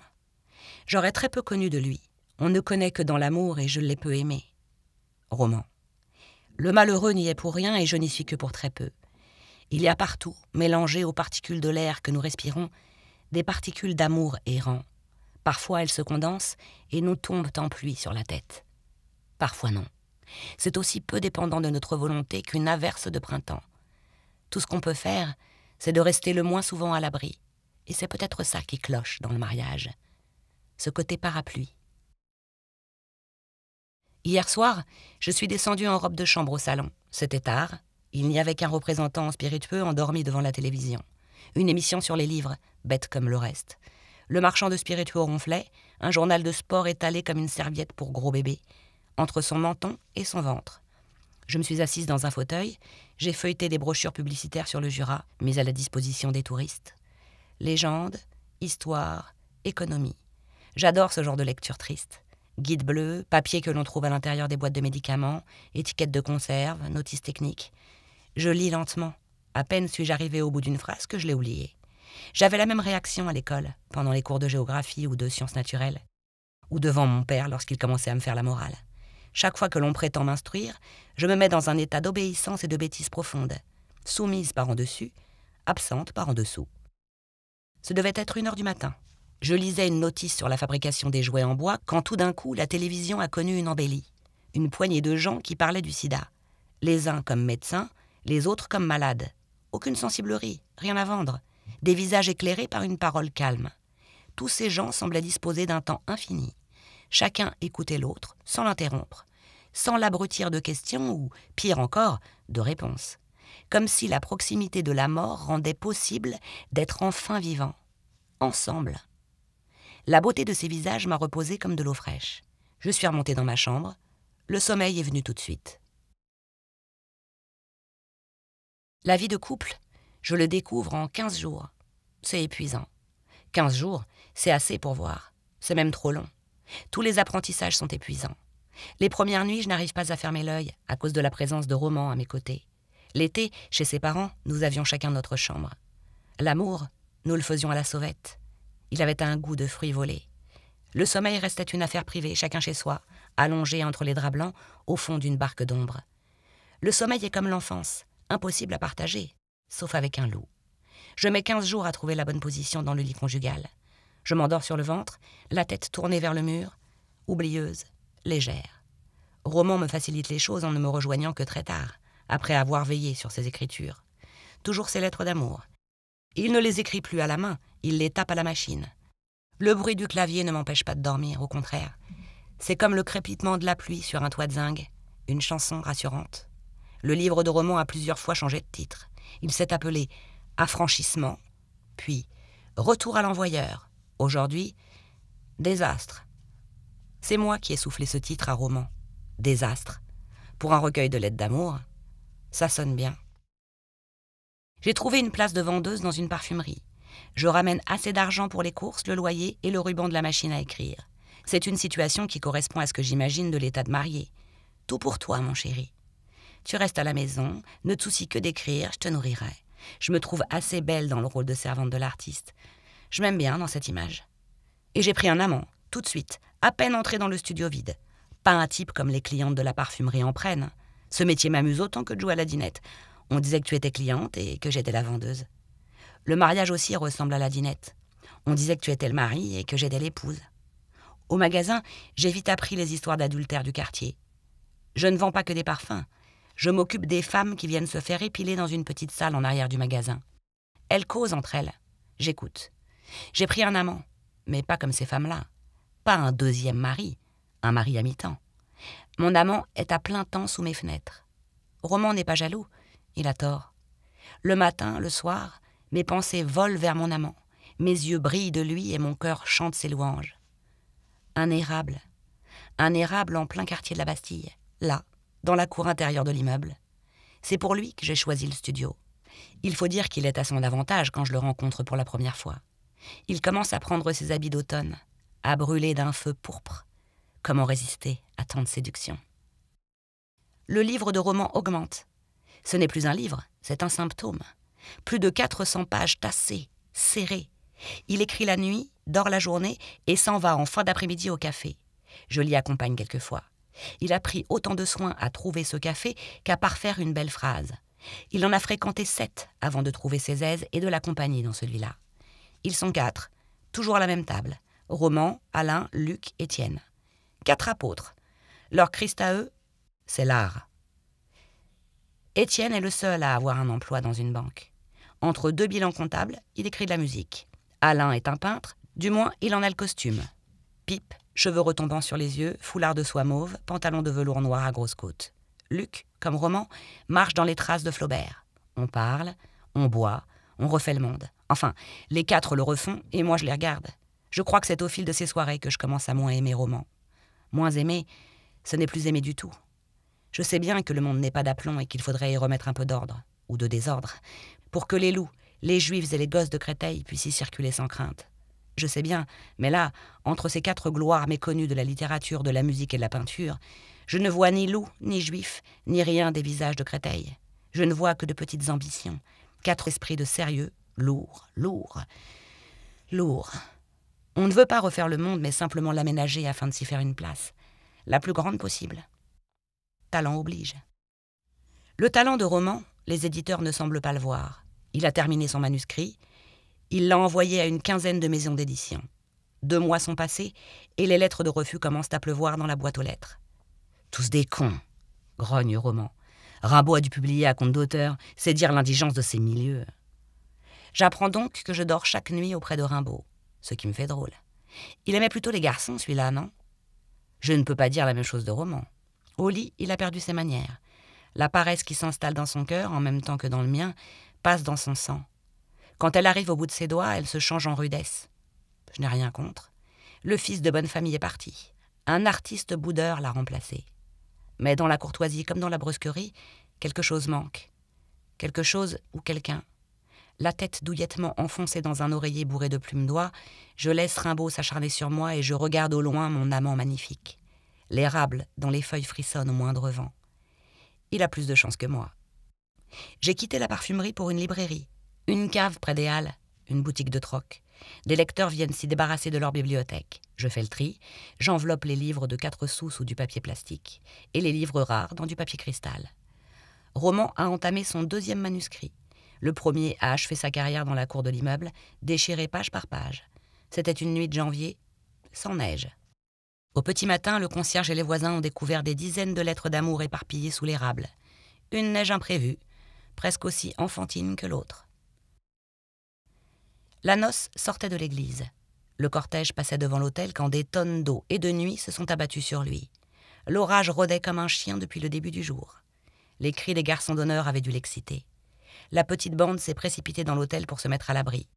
J'aurais très peu connu de lui. On ne connaît que dans l'amour et je l'ai peu aimé. Roman. Le malheureux n'y est pour rien et je n'y suis que pour très peu. Il y a partout, mélangées aux particules de l'air que nous respirons, des particules d'amour errant. Parfois elles se condensent et nous tombent en pluie sur la tête. Parfois non. C'est aussi peu dépendant de notre volonté qu'une averse de printemps. Tout ce qu'on peut faire, c'est de rester le moins souvent à l'abri. Et c'est peut-être ça qui cloche dans le mariage. Ce côté parapluie. Hier soir, je suis descendue en robe de chambre au salon. C'était tard. Il n'y avait qu'un représentant spiritueux endormi devant la télévision. Une émission sur les livres, bête comme le reste. Le marchand de spiritueux ronflait, un journal de sport étalé comme une serviette pour gros bébé, entre son menton et son ventre. Je me suis assise dans un fauteuil, j'ai feuilleté des brochures publicitaires sur le Jura, mises à la disposition des touristes. Légendes, histoire, économie. J'adore ce genre de lecture triste. Guide bleu, papier que l'on trouve à l'intérieur des boîtes de médicaments, étiquettes de conserve, notices techniques. Je lis lentement. À peine suis-je arrivée au bout d'une phrase que je l'ai oubliée. J'avais la même réaction à l'école, pendant les cours de géographie ou de sciences naturelles, ou devant mon père lorsqu'il commençait à me faire la morale. Chaque fois que l'on prétend m'instruire, je me mets dans un état d'obéissance et de bêtise profonde, soumise par en dessus, absente par en dessous. Ce devait être 1h du matin. Je lisais une notice sur la fabrication des jouets en bois quand tout d'un coup la télévision a connu une embellie. Une poignée de gens qui parlaient du sida. Les uns comme médecins, les autres comme malades. Aucune sensiblerie, rien à vendre. Des visages éclairés par une parole calme. Tous ces gens semblaient disposer d'un temps infini. Chacun écoutait l'autre, sans l'interrompre, sans l'abrutir de questions ou, pire encore, de réponses. Comme si la proximité de la mort rendait possible d'être enfin vivant. Ensemble. La beauté de ces visages m'a reposée comme de l'eau fraîche. Je suis remontée dans ma chambre. Le sommeil est venu tout de suite. La vie de couple, je le découvre en 15 jours. C'est épuisant. 15 jours, c'est assez pour voir. C'est même trop long. Tous les apprentissages sont épuisants. Les premières nuits, je n'arrive pas à fermer l'œil à cause de la présence de Roman à mes côtés. L'été, chez ses parents, nous avions chacun notre chambre. L'amour, nous le faisions à la sauvette. Il avait un goût de fruits volés. Le sommeil restait une affaire privée, chacun chez soi, allongé entre les draps blancs, au fond d'une barque d'ombre. Le sommeil est comme l'enfance, impossible à partager, sauf avec un loup. Je mets 15 jours à trouver la bonne position dans le lit conjugal. Je m'endors sur le ventre, la tête tournée vers le mur, oublieuse, légère. Roman me facilite les choses en ne me rejoignant que très tard, après avoir veillé sur ses écritures. Toujours ses lettres d'amour. Il ne les écrit plus à la main, il les tape à la machine. Le bruit du clavier ne m'empêche pas de dormir, au contraire. C'est comme le crépitement de la pluie sur un toit de zinc, une chanson rassurante. Le livre de Roman a plusieurs fois changé de titre. Il s'est appelé « Affranchissement », puis « Retour à l'envoyeur », aujourd'hui « Désastre ». C'est moi qui ai soufflé ce titre à Roman, « Désastre ». Pour un recueil de lettres d'amour, ça sonne bien. J'ai trouvé une place de vendeuse dans une parfumerie. Je ramène assez d'argent pour les courses, le loyer et le ruban de la machine à écrire. C'est une situation qui correspond à ce que j'imagine de l'état de marié. Tout pour toi, mon chéri. Tu restes à la maison, ne te soucies que d'écrire, je te nourrirai. Je me trouve assez belle dans le rôle de servante de l'artiste. Je m'aime bien dans cette image. Et j'ai pris un amant, tout de suite, à peine entré dans le studio vide. Pas un type comme les clientes de la parfumerie en prennent. Ce métier m'amuse autant que de jouer à la dinette. On disait que tu étais cliente et que j'étais la vendeuse. Le mariage aussi ressemble à la dinette. On disait que tu étais le mari et que j'étais l'épouse. Au magasin, j'ai vite appris les histoires d'adultère du quartier. Je ne vends pas que des parfums. Je m'occupe des femmes qui viennent se faire épiler dans une petite salle en arrière du magasin. Elles causent entre elles. J'écoute. J'ai pris un amant, mais pas comme ces femmes-là. Pas un deuxième mari, un mari à mi-temps. Mon amant est à plein temps sous mes fenêtres. Roman n'est pas jaloux, il a tort. Le matin, le soir, mes pensées volent vers mon amant. Mes yeux brillent de lui et mon cœur chante ses louanges. Un érable en plein quartier de la Bastille, là, dans la cour intérieure de l'immeuble. C'est pour lui que j'ai choisi le studio. Il faut dire qu'il est à son avantage quand je le rencontre pour la première fois. Il commence à prendre ses habits d'automne, à brûler d'un feu pourpre. Comment résister à tant de séduction? Le livre de Roman augmente. Ce n'est plus un livre, c'est un symptôme. Plus de 400 pages tassées, serrées. Il écrit la nuit, dort la journée et s'en va en fin d'après-midi au café. Je l'y accompagne quelquefois. Il a pris autant de soin à trouver ce café qu'à parfaire une belle phrase. Il en a fréquenté 7 avant de trouver ses aises et de l'accompagner dans celui-là. Ils sont 4, toujours à la même table. Roman, Alain, Luc, Étienne. 4 apôtres. Leur Christ à eux, c'est l'art. Étienne est le seul à avoir un emploi dans une banque. Entre 2 bilans comptables, il écrit de la musique. Alain est un peintre, du moins il en a le costume. Pipe, cheveux retombant sur les yeux, foulard de soie mauve, pantalon de velours noir à grosses côtes. Luc, comme Roman, marche dans les traces de Flaubert. On parle, on boit, on refait le monde. Enfin, les 4 le refont et moi je les regarde. Je crois que c'est au fil de ces soirées que je commence à moins aimer Roman. Moins aimer, ce n'est plus aimer du tout. Je sais bien que le monde n'est pas d'aplomb et qu'il faudrait y remettre un peu d'ordre, ou de désordre, pour que les loups, les juifs et les gosses de Créteil puissent y circuler sans crainte. Je sais bien, mais là, entre ces 4 gloires méconnues de la littérature, de la musique et de la peinture, je ne vois ni loups, ni juifs, ni rien des visages de Créteil. Je ne vois que de petites ambitions, 4 esprits de sérieux, lourds, lourds, lourds. On ne veut pas refaire le monde, mais simplement l'aménager afin de s'y faire une place, la plus grande possible. Talent oblige. Le talent de Roman, les éditeurs ne semblent pas le voir. Il a terminé son manuscrit. Il l'a envoyé à une 15aine de maisons d'édition. 2 mois sont passés et les lettres de refus commencent à pleuvoir dans la boîte aux lettres. Tous des cons, grogne Roman. Rimbaud a dû publier à compte d'auteur, c'est dire l'indigence de ces milieux. J'apprends donc que je dors chaque nuit auprès de Rimbaud, ce qui me fait drôle. Il aimait plutôt les garçons, celui-là, non? Je ne peux pas dire la même chose de Roman. Au lit, il a perdu ses manières. La paresse qui s'installe dans son cœur, en même temps que dans le mien, passe dans son sang. Quand elle arrive au bout de ses doigts, elle se change en rudesse. Je n'ai rien contre. Le fils de bonne famille est parti. Un artiste boudeur l'a remplacé. Mais dans la courtoisie comme dans la brusquerie, quelque chose manque. Quelque chose ou quelqu'un. La tête douillettement enfoncée dans un oreiller bourré de plumes d'oie, je laisse Rimbaud s'acharner sur moi et je regarde au loin mon amant magnifique. L'érable dont les feuilles frissonnent au moindre vent. Il a plus de chance que moi. J'ai quitté la parfumerie pour une librairie, une cave près des Halles, une boutique de troc. Des lecteurs viennent s'y débarrasser de leur bibliothèque. Je fais le tri, j'enveloppe les livres de 4 sous sous du papier plastique et les livres rares dans du papier cristal. Roman a entamé son 2e manuscrit. Le premier a achevé sa carrière dans la cour de l'immeuble, déchiré page par page. C'était une nuit de janvier, sans neige. Au petit matin, le concierge et les voisins ont découvert des dizaines de lettres d'amour éparpillées sous l'érable. Une neige imprévue, presque aussi enfantine que l'autre. La noce sortait de l'église. Le cortège passait devant l'autel quand des tonnes d'eau et de nuit se sont abattues sur lui. L'orage rôdait comme un chien depuis le début du jour. Les cris des garçons d'honneur avaient dû l'exciter. La petite bande s'est précipitée dans l'hôtel pour se mettre à l'abri.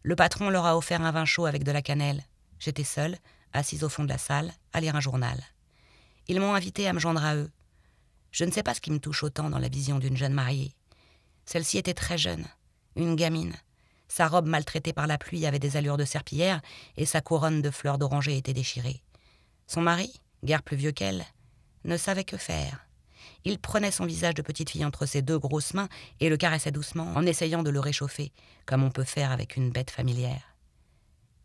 Le patron leur a offert un vin chaud avec de la cannelle. J'étais seule, assise au fond de la salle, à lire un journal. Ils m'ont invitée à me joindre à eux. Je ne sais pas ce qui me touche autant dans la vision d'une jeune mariée. Celle-ci était très jeune, une gamine. Sa robe maltraitée par la pluie avait des allures de serpillière et sa couronne de fleurs d'oranger était déchirée. Son mari, guère plus vieux qu'elle, ne savait que faire. Il prenait son visage de petite fille entre ses 2 grosses mains et le caressait doucement en essayant de le réchauffer, comme on peut faire avec une bête familière.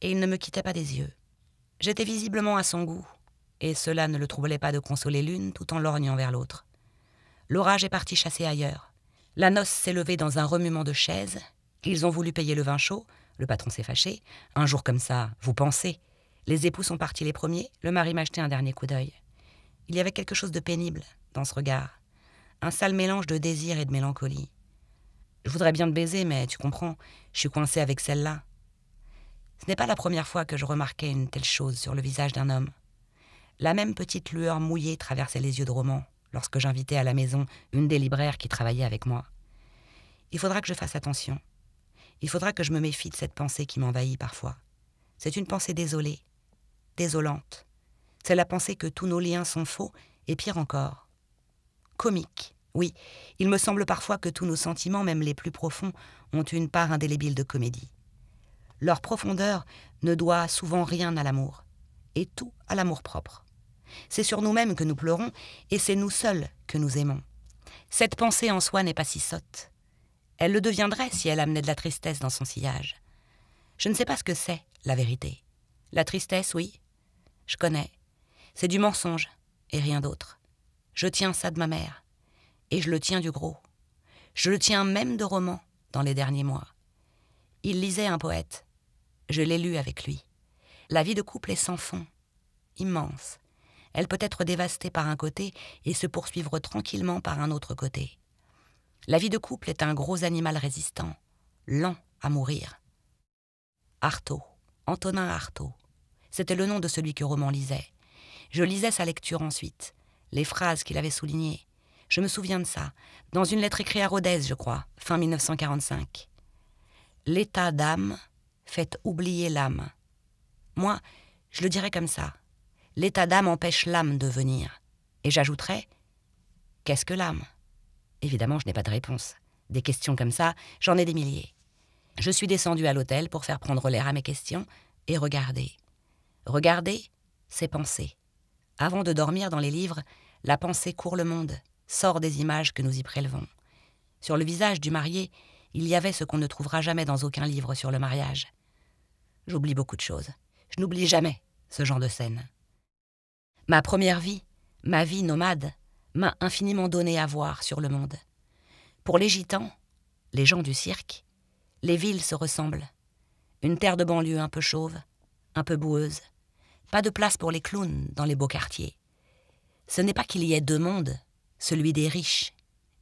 Et il ne me quittait pas des yeux. J'étais visiblement à son goût, et cela ne le troublait pas de consoler l'une tout en lorgnant vers l'autre. L'orage est parti chasser ailleurs. La noce s'est levée dans un remuement de chaises. Ils ont voulu payer le vin chaud, le patron s'est fâché. Un jour comme ça, vous pensez. Les époux sont partis les premiers, le mari m'a jeté un dernier coup d'œil. Il y avait quelque chose de pénible dans ce regard, un sale mélange de désir et de mélancolie. Je voudrais bien te baiser, mais tu comprends, je suis coincée avec celle-là. Ce n'est pas la première fois que je remarquais une telle chose sur le visage d'un homme. La même petite lueur mouillée traversait les yeux de Roman lorsque j'invitais à la maison une des libraires qui travaillait avec moi. Il faudra que je fasse attention. Il faudra que je me méfie de cette pensée qui m'envahit parfois. C'est une pensée désolée, désolante. C'est la pensée que tous nos liens sont faux, et pire encore, comiques. Oui, il me semble parfois que tous nos sentiments, même les plus profonds, ont une part indélébile de comédie. Leur profondeur ne doit souvent rien à l'amour, et tout à l'amour-propre. C'est sur nous-mêmes que nous pleurons, et c'est nous seuls que nous aimons. Cette pensée en soi n'est pas si sotte. Elle le deviendrait si elle amenait de la tristesse dans son sillage. Je ne sais pas ce que c'est, la vérité. La tristesse, oui, je connais. C'est du mensonge, et rien d'autre. Je tiens ça de ma mère, et je le tiens du gros. Je le tiens même de Roman dans les derniers mois. Il lisait un poète. Je l'ai lu avec lui. La vie de couple est sans fond, immense. Elle peut être dévastée par un côté et se poursuivre tranquillement par un autre côté. La vie de couple est un gros animal résistant, lent à mourir. Artaud, Antonin Artaud. C'était le nom de celui que Roman lisait. Je lisais sa lecture ensuite, les phrases qu'il avait soulignées. Je me souviens de ça, dans une lettre écrite à Rodez, je crois, fin 1945. L'état d'âme fait oublier l'âme. Moi, je le dirais comme ça. L'état d'âme empêche l'âme de venir. Et j'ajouterais, qu'est-ce que l'âme ? Évidemment, je n'ai pas de réponse. Des questions comme ça, j'en ai des milliers. Je suis descendue à l'hôtel pour faire prendre l'air à mes questions et regarder. Regarder, c'est penser. Avant de dormir dans les livres, la pensée court le monde, sort des images que nous y prélevons. Sur le visage du marié, il y avait ce qu'on ne trouvera jamais dans aucun livre sur le mariage. J'oublie beaucoup de choses. Je n'oublie jamais ce genre de scène. Ma première vie, ma vie nomade, m'a infiniment donné à voir sur le monde. Pour les gitans, les gens du cirque, les villes se ressemblent. Une terre de banlieue un peu chauve, un peu boueuse. Pas de place pour les clowns dans les beaux quartiers. Ce n'est pas qu'il y ait 2 mondes, celui des riches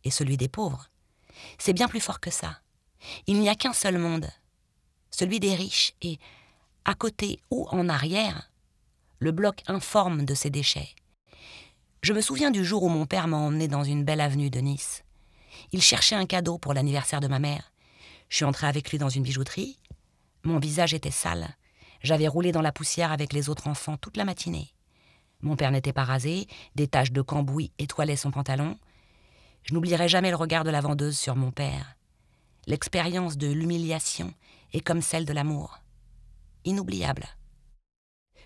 et celui des pauvres. C'est bien plus fort que ça. Il n'y a qu'un seul monde, celui des riches et, à côté ou en arrière, le bloc informe de ses déchets. Je me souviens du jour où mon père m'a emmené dans une belle avenue de Nice. Il cherchait un cadeau pour l'anniversaire de ma mère. Je suis entrée avec lui dans une bijouterie. Mon visage était sale. J'avais roulé dans la poussière avec les autres enfants toute la matinée. Mon père n'était pas rasé, des taches de cambouis étoilaient son pantalon. Je n'oublierai jamais le regard de la vendeuse sur mon père. L'expérience de l'humiliation est comme celle de l'amour. Inoubliable.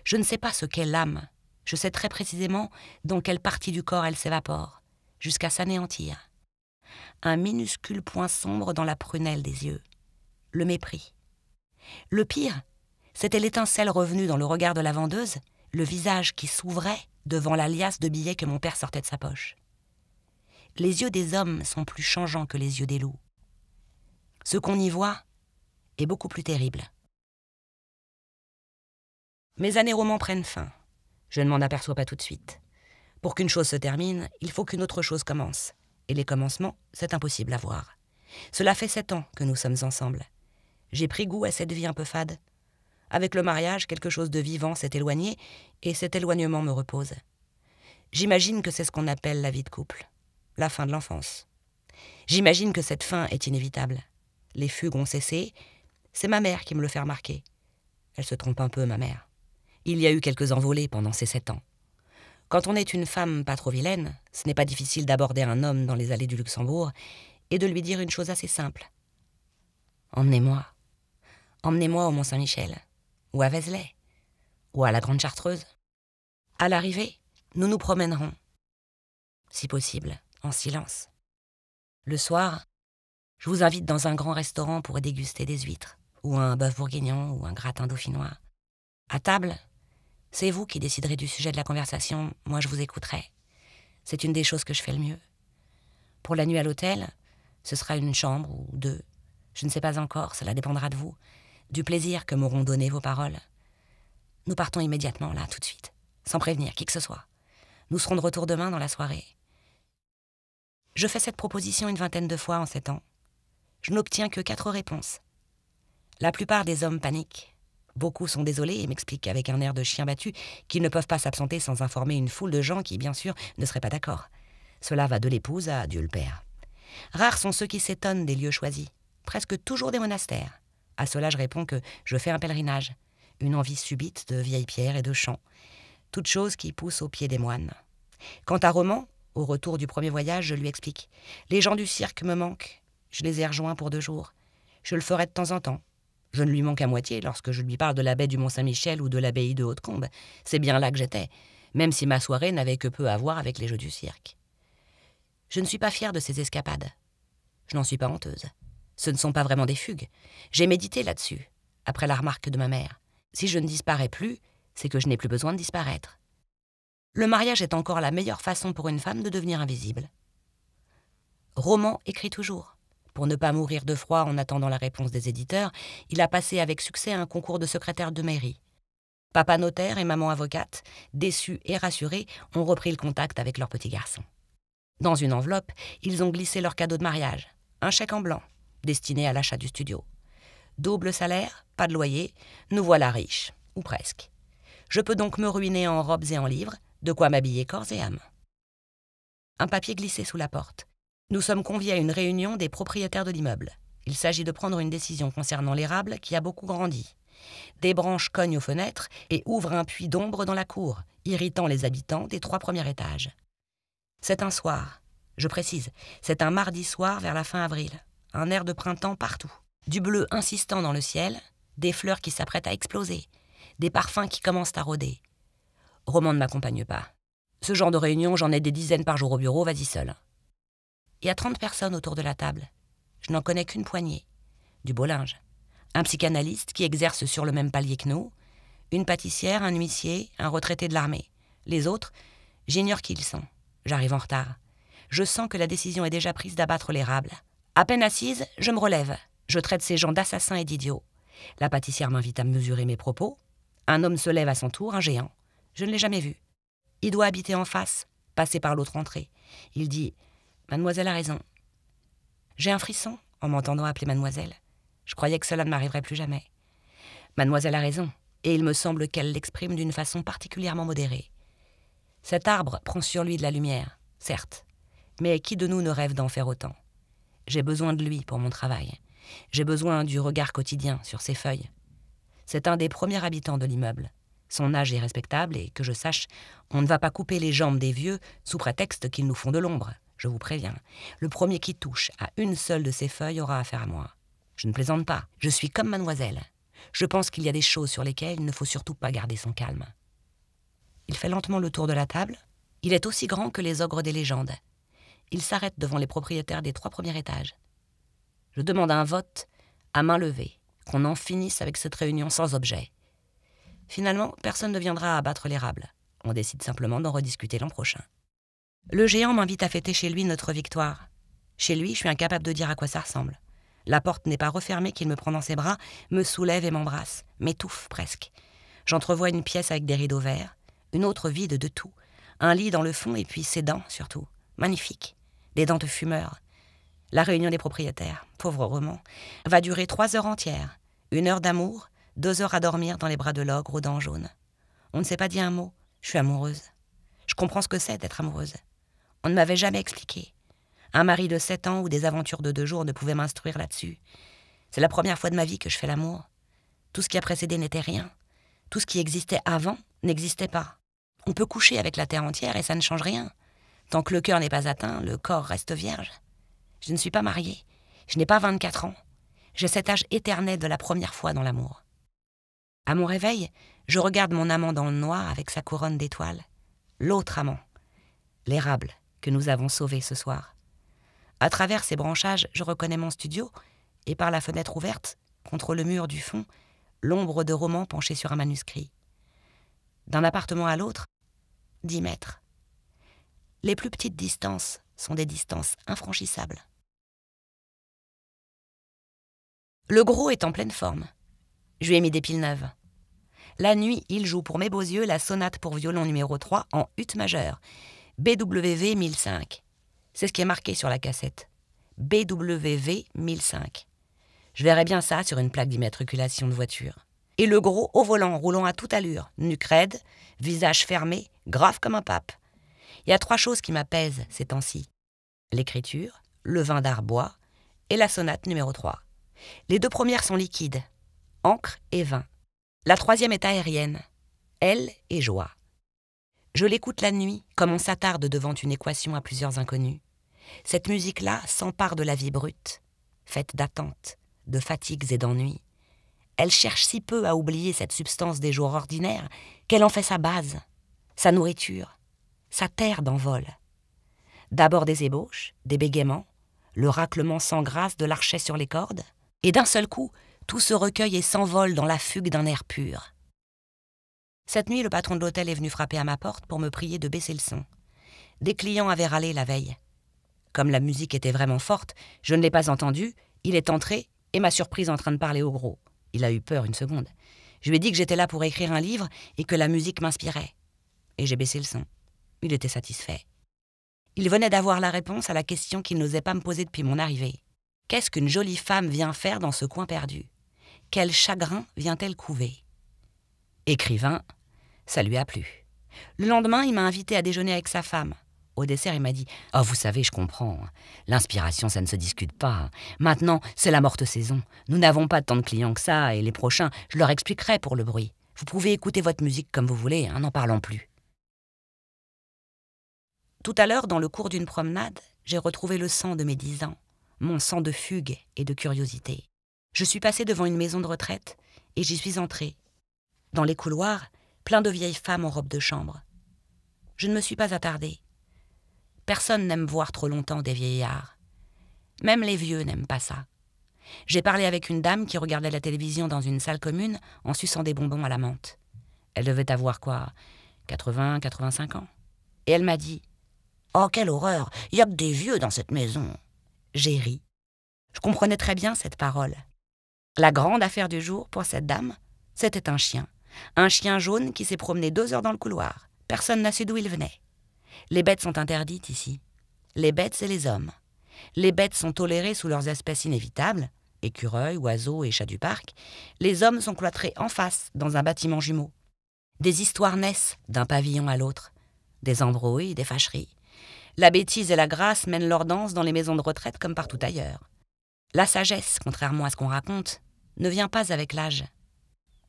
Je ne sais pas ce qu'est l'âme. Je sais très précisément dans quelle partie du corps elle s'évapore, jusqu'à s'anéantir. Un minuscule point sombre dans la prunelle des yeux. Le mépris. Le pire, c'était l'étincelle revenue dans le regard de la vendeuse, le visage qui s'ouvrait devant la liasse de billets que mon père sortait de sa poche. Les yeux des hommes sont plus changeants que les yeux des loups. Ce qu'on y voit est beaucoup plus terrible. Mes années romans prennent fin. Je ne m'en aperçois pas tout de suite. Pour qu'une chose se termine, il faut qu'une autre chose commence. Et les commencements, c'est impossible à voir. Cela fait 7 ans que nous sommes ensemble. J'ai pris goût à cette vie un peu fade. Avec le mariage, quelque chose de vivant s'est éloigné, et cet éloignement me repose. J'imagine que c'est ce qu'on appelle la vie de couple, la fin de l'enfance. J'imagine que cette fin est inévitable. Les fugues ont cessé, c'est ma mère qui me le fait remarquer. Elle se trompe un peu, ma mère. Il y a eu quelques envolées pendant ces 7 ans. Quand on est une femme pas trop vilaine, ce n'est pas difficile d'aborder un homme dans les allées du Luxembourg et de lui dire une chose assez simple. Emmenez-moi. Emmenez-moi au Mont-Saint-Michel, ou à Vézelay, ou à la Grande Chartreuse. À l'arrivée, nous nous promènerons, si possible, en silence. Le soir, je vous invite dans un grand restaurant pour déguster des huîtres, ou un bœuf bourguignon, ou un gratin dauphinois. À table, c'est vous qui déciderez du sujet de la conversation, moi je vous écouterai. C'est une des choses que je fais le mieux. Pour la nuit à l'hôtel, ce sera une chambre ou 2. Je ne sais pas encore, cela dépendra de vous, du plaisir que m'auront donné vos paroles. Nous partons immédiatement, là, tout de suite, sans prévenir qui que ce soit. Nous serons de retour demain dans la soirée. Je fais cette proposition une 20aine de fois en 7 ans. Je n'obtiens que 4 réponses. La plupart des hommes paniquent. Beaucoup sont désolés et m'expliquent avec un air de chien battu qu'ils ne peuvent pas s'absenter sans informer une foule de gens qui, bien sûr, ne seraient pas d'accord. Cela va de l'épouse à Dieu le Père. Rares sont ceux qui s'étonnent des lieux choisis, presque toujours des monastères. À cela, je réponds que je fais un pèlerinage, une envie subite de vieilles pierres et de chants, toutes choses qui poussent aux pieds des moines. Quant à Roman, au retour du premier voyage, je lui explique. Les gens du cirque me manquent, je les ai rejoints pour 2 jours. Je le ferai de temps en temps. Je ne lui manque à moitié lorsque je lui parle de la baie du Mont-Saint-Michel ou de l'abbaye de Hautecombe. C'est bien là que j'étais, même si ma soirée n'avait que peu à voir avec les jeux du cirque. Je ne suis pas fière de ces escapades. Je n'en suis pas honteuse. Ce ne sont pas vraiment des fugues. J'ai médité là-dessus, après la remarque de ma mère. Si je ne disparais plus, c'est que je n'ai plus besoin de disparaître. Le mariage est encore la meilleure façon pour une femme de devenir invisible. Roman écrit toujours. Pour ne pas mourir de froid en attendant la réponse des éditeurs, il a passé avec succès un concours de secrétaire de mairie. Papa notaire et maman avocate, déçus et rassurés, ont repris le contact avec leur petit garçon. Dans une enveloppe, ils ont glissé leur cadeau de mariage, un chèque en blanc, destiné à l'achat du studio. Double salaire, pas de loyer, nous voilà riches, ou presque. Je peux donc me ruiner en robes et en livres, de quoi m'habiller corps et âme. Un papier glissé sous la porte. Nous sommes conviés à une réunion des propriétaires de l'immeuble. Il s'agit de prendre une décision concernant l'érable qui a beaucoup grandi. Des branches cognent aux fenêtres et ouvrent un puits d'ombre dans la cour, irritant les habitants des 3 premiers étages. C'est un soir, je précise, c'est un mardi soir vers la fin avril. Un air de printemps partout. Du bleu insistant dans le ciel, des fleurs qui s'apprêtent à exploser, des parfums qui commencent à rôder. Roman ne m'accompagne pas. Ce genre de réunion, j'en ai des dizaines par jour au bureau, vas-y seul. Il y a 30 personnes autour de la table. Je n'en connais qu'une poignée. Du beau linge. Un psychanalyste qui exerce sur le même palier que nous, une pâtissière, un huissier, un retraité de l'armée. Les autres, j'ignore qui ils sont. J'arrive en retard. Je sens que la décision est déjà prise d'abattre l'érable. À peine assise, je me relève. Je traite ces gens d'assassins et d'idiots. La pâtissière m'invite à mesurer mes propos. Un homme se lève à son tour, un géant. Je ne l'ai jamais vu. Il doit habiter en face, passer par l'autre entrée. Il dit « Mademoiselle a raison ». J'ai un frisson en m'entendant appeler mademoiselle. Je croyais que cela ne m'arriverait plus jamais. Mademoiselle a raison, et il me semble qu'elle l'exprime d'une façon particulièrement modérée. Cet arbre prend sur lui de la lumière, certes, mais qui de nous ne rêve d'en faire autant? J'ai besoin de lui pour mon travail. J'ai besoin du regard quotidien sur ses feuilles. C'est un des premiers habitants de l'immeuble. Son âge est respectable et, que je sache, on ne va pas couper les jambes des vieux sous prétexte qu'ils nous font de l'ombre. Je vous préviens, le premier qui touche à une seule de ces feuilles aura affaire à moi. Je ne plaisante pas, je suis comme mademoiselle. Je pense qu'il y a des choses sur lesquelles il ne faut surtout pas garder son calme. Il fait lentement le tour de la table. Il est aussi grand que les ogres des légendes. Il s'arrête devant les propriétaires des 3 premiers étages. Je demande un vote à main levée, qu'on en finisse avec cette réunion sans objet. Finalement, personne ne viendra abattre l'érable. On décide simplement d'en rediscuter l'an prochain. Le géant m'invite à fêter chez lui notre victoire. Chez lui, je suis incapable de dire à quoi ça ressemble. La porte n'est pas refermée qu'il me prend dans ses bras, me soulève et m'embrasse, m'étouffe presque. J'entrevois une pièce avec des rideaux verts, une autre vide de tout, un lit dans le fond et puis ses dents surtout, magnifiques, des dents de fumeur. La réunion des propriétaires, pauvre roman, va durer 3 heures entières, 1 heure d'amour, 2 heures à dormir dans les bras de l'ogre aux dents jaunes. On ne s'est pas dit un mot, je suis amoureuse. Je comprends ce que c'est d'être amoureuse. On ne m'avait jamais expliqué. Un mari de 7 ans ou des aventures de 2 jours ne pouvait m'instruire là-dessus. C'est la première fois de ma vie que je fais l'amour. Tout ce qui a précédé n'était rien. Tout ce qui existait avant n'existait pas. On peut coucher avec la terre entière et ça ne change rien. Tant que le cœur n'est pas atteint, le corps reste vierge. Je ne suis pas mariée. Je n'ai pas 24 ans. J'ai cet âge éternel de la première fois dans l'amour. À mon réveil, je regarde mon amant dans le noir avec sa couronne d'étoiles. L'autre amant, l'érable que nous avons sauvé ce soir. À travers ses branchages, je reconnais mon studio et par la fenêtre ouverte, contre le mur du fond, l'ombre de Roman penché sur un manuscrit. D'un appartement à l'autre, 10 mètres. Les plus petites distances sont des distances infranchissables. Le gros est en pleine forme. Je lui ai mis des piles neuves. La nuit, il joue pour mes beaux yeux la sonate pour violon numéro 3 en ut majeur, BWV 1005. C'est ce qui est marqué sur la cassette. BWV 1005. Je verrais bien ça sur une plaque d'immatriculation de voiture. Et le gros au volant, roulant à toute allure, nuque raide, visage fermé, grave comme un pape. Il y a 3 choses qui m'apaisent ces temps-ci. L'écriture, le vin d'Arbois et la sonate numéro 3. Les 2 premières sont liquides, encre et vin. La 3e est aérienne, elle et joie. Je l'écoute la nuit, comme on s'attarde devant une équation à plusieurs inconnus. Cette musique-là s'empare de la vie brute, faite d'attentes, de fatigues et d'ennuis. Elle cherche si peu à oublier cette substance des jours ordinaires qu'elle en fait sa base, sa nourriture, sa terre d'envol. D'abord des ébauches, des bégaiements, le raclement sans grâce de l'archet sur les cordes, et d'un seul coup, tout se recueille et s'envole dans la fugue d'un air pur. Cette nuit, le patron de l'hôtel est venu frapper à ma porte pour me prier de baisser le son. Des clients avaient râlé la veille. Comme la musique était vraiment forte, je ne l'ai pas entendu, il est entré et m'a surprise en train de parler au gros. Il a eu peur une seconde. Je lui ai dit que j'étais là pour écrire un livre et que la musique m'inspirait. Et j'ai baissé le son. Il était satisfait. Il venait d'avoir la réponse à la question qu'il n'osait pas me poser depuis mon arrivée. Qu'est-ce qu'une jolie femme vient faire dans ce coin perdu ? Quel chagrin vient-elle couver ? Écrivain, ça lui a plu. Le lendemain, il m'a invité à déjeuner avec sa femme. Au dessert, il m'a dit « Oh, vous savez, je comprends. L'inspiration, ça ne se discute pas. Maintenant, c'est la morte saison. Nous n'avons pas tant de clients que ça, et les prochains, je leur expliquerai pour le bruit. Vous pouvez écouter votre musique comme vous voulez, n'en parlons plus. » Tout à l'heure, dans le cours d'une promenade, j'ai retrouvé le sang de mes 10 ans, mon sang de fugue et de curiosité. Je suis passée devant une maison de retraite et j'y suis entrée. Dans les couloirs, plein de vieilles femmes en robe de chambre. Je ne me suis pas attardée. Personne n'aime voir trop longtemps des vieillards. Même les vieux n'aiment pas ça. J'ai parlé avec une dame qui regardait la télévision dans une salle commune en suçant des bonbons à la menthe. Elle devait avoir quoi, 80, 85 ans. Et elle m'a dit « Oh, quelle horreur, il n'y a que des vieux dans cette maison !» J'ai ri. Je comprenais très bien cette parole. La grande affaire du jour pour cette dame, c'était un chien. Un chien jaune qui s'est promené 2 heures dans le couloir. Personne n'a su d'où il venait. Les bêtes sont interdites ici. Les bêtes, c'est les hommes. Les bêtes sont tolérées sous leurs espèces inévitables, écureuils, oiseaux et chats du parc. Les hommes sont cloîtrés en face, dans un bâtiment jumeau. Des histoires naissent d'un pavillon à l'autre. Des embrouilles, des fâcheries. La bêtise et la grâce mènent leur danse dans les maisons de retraite comme partout ailleurs. La sagesse, contrairement à ce qu'on raconte, ne vient pas avec l'âge.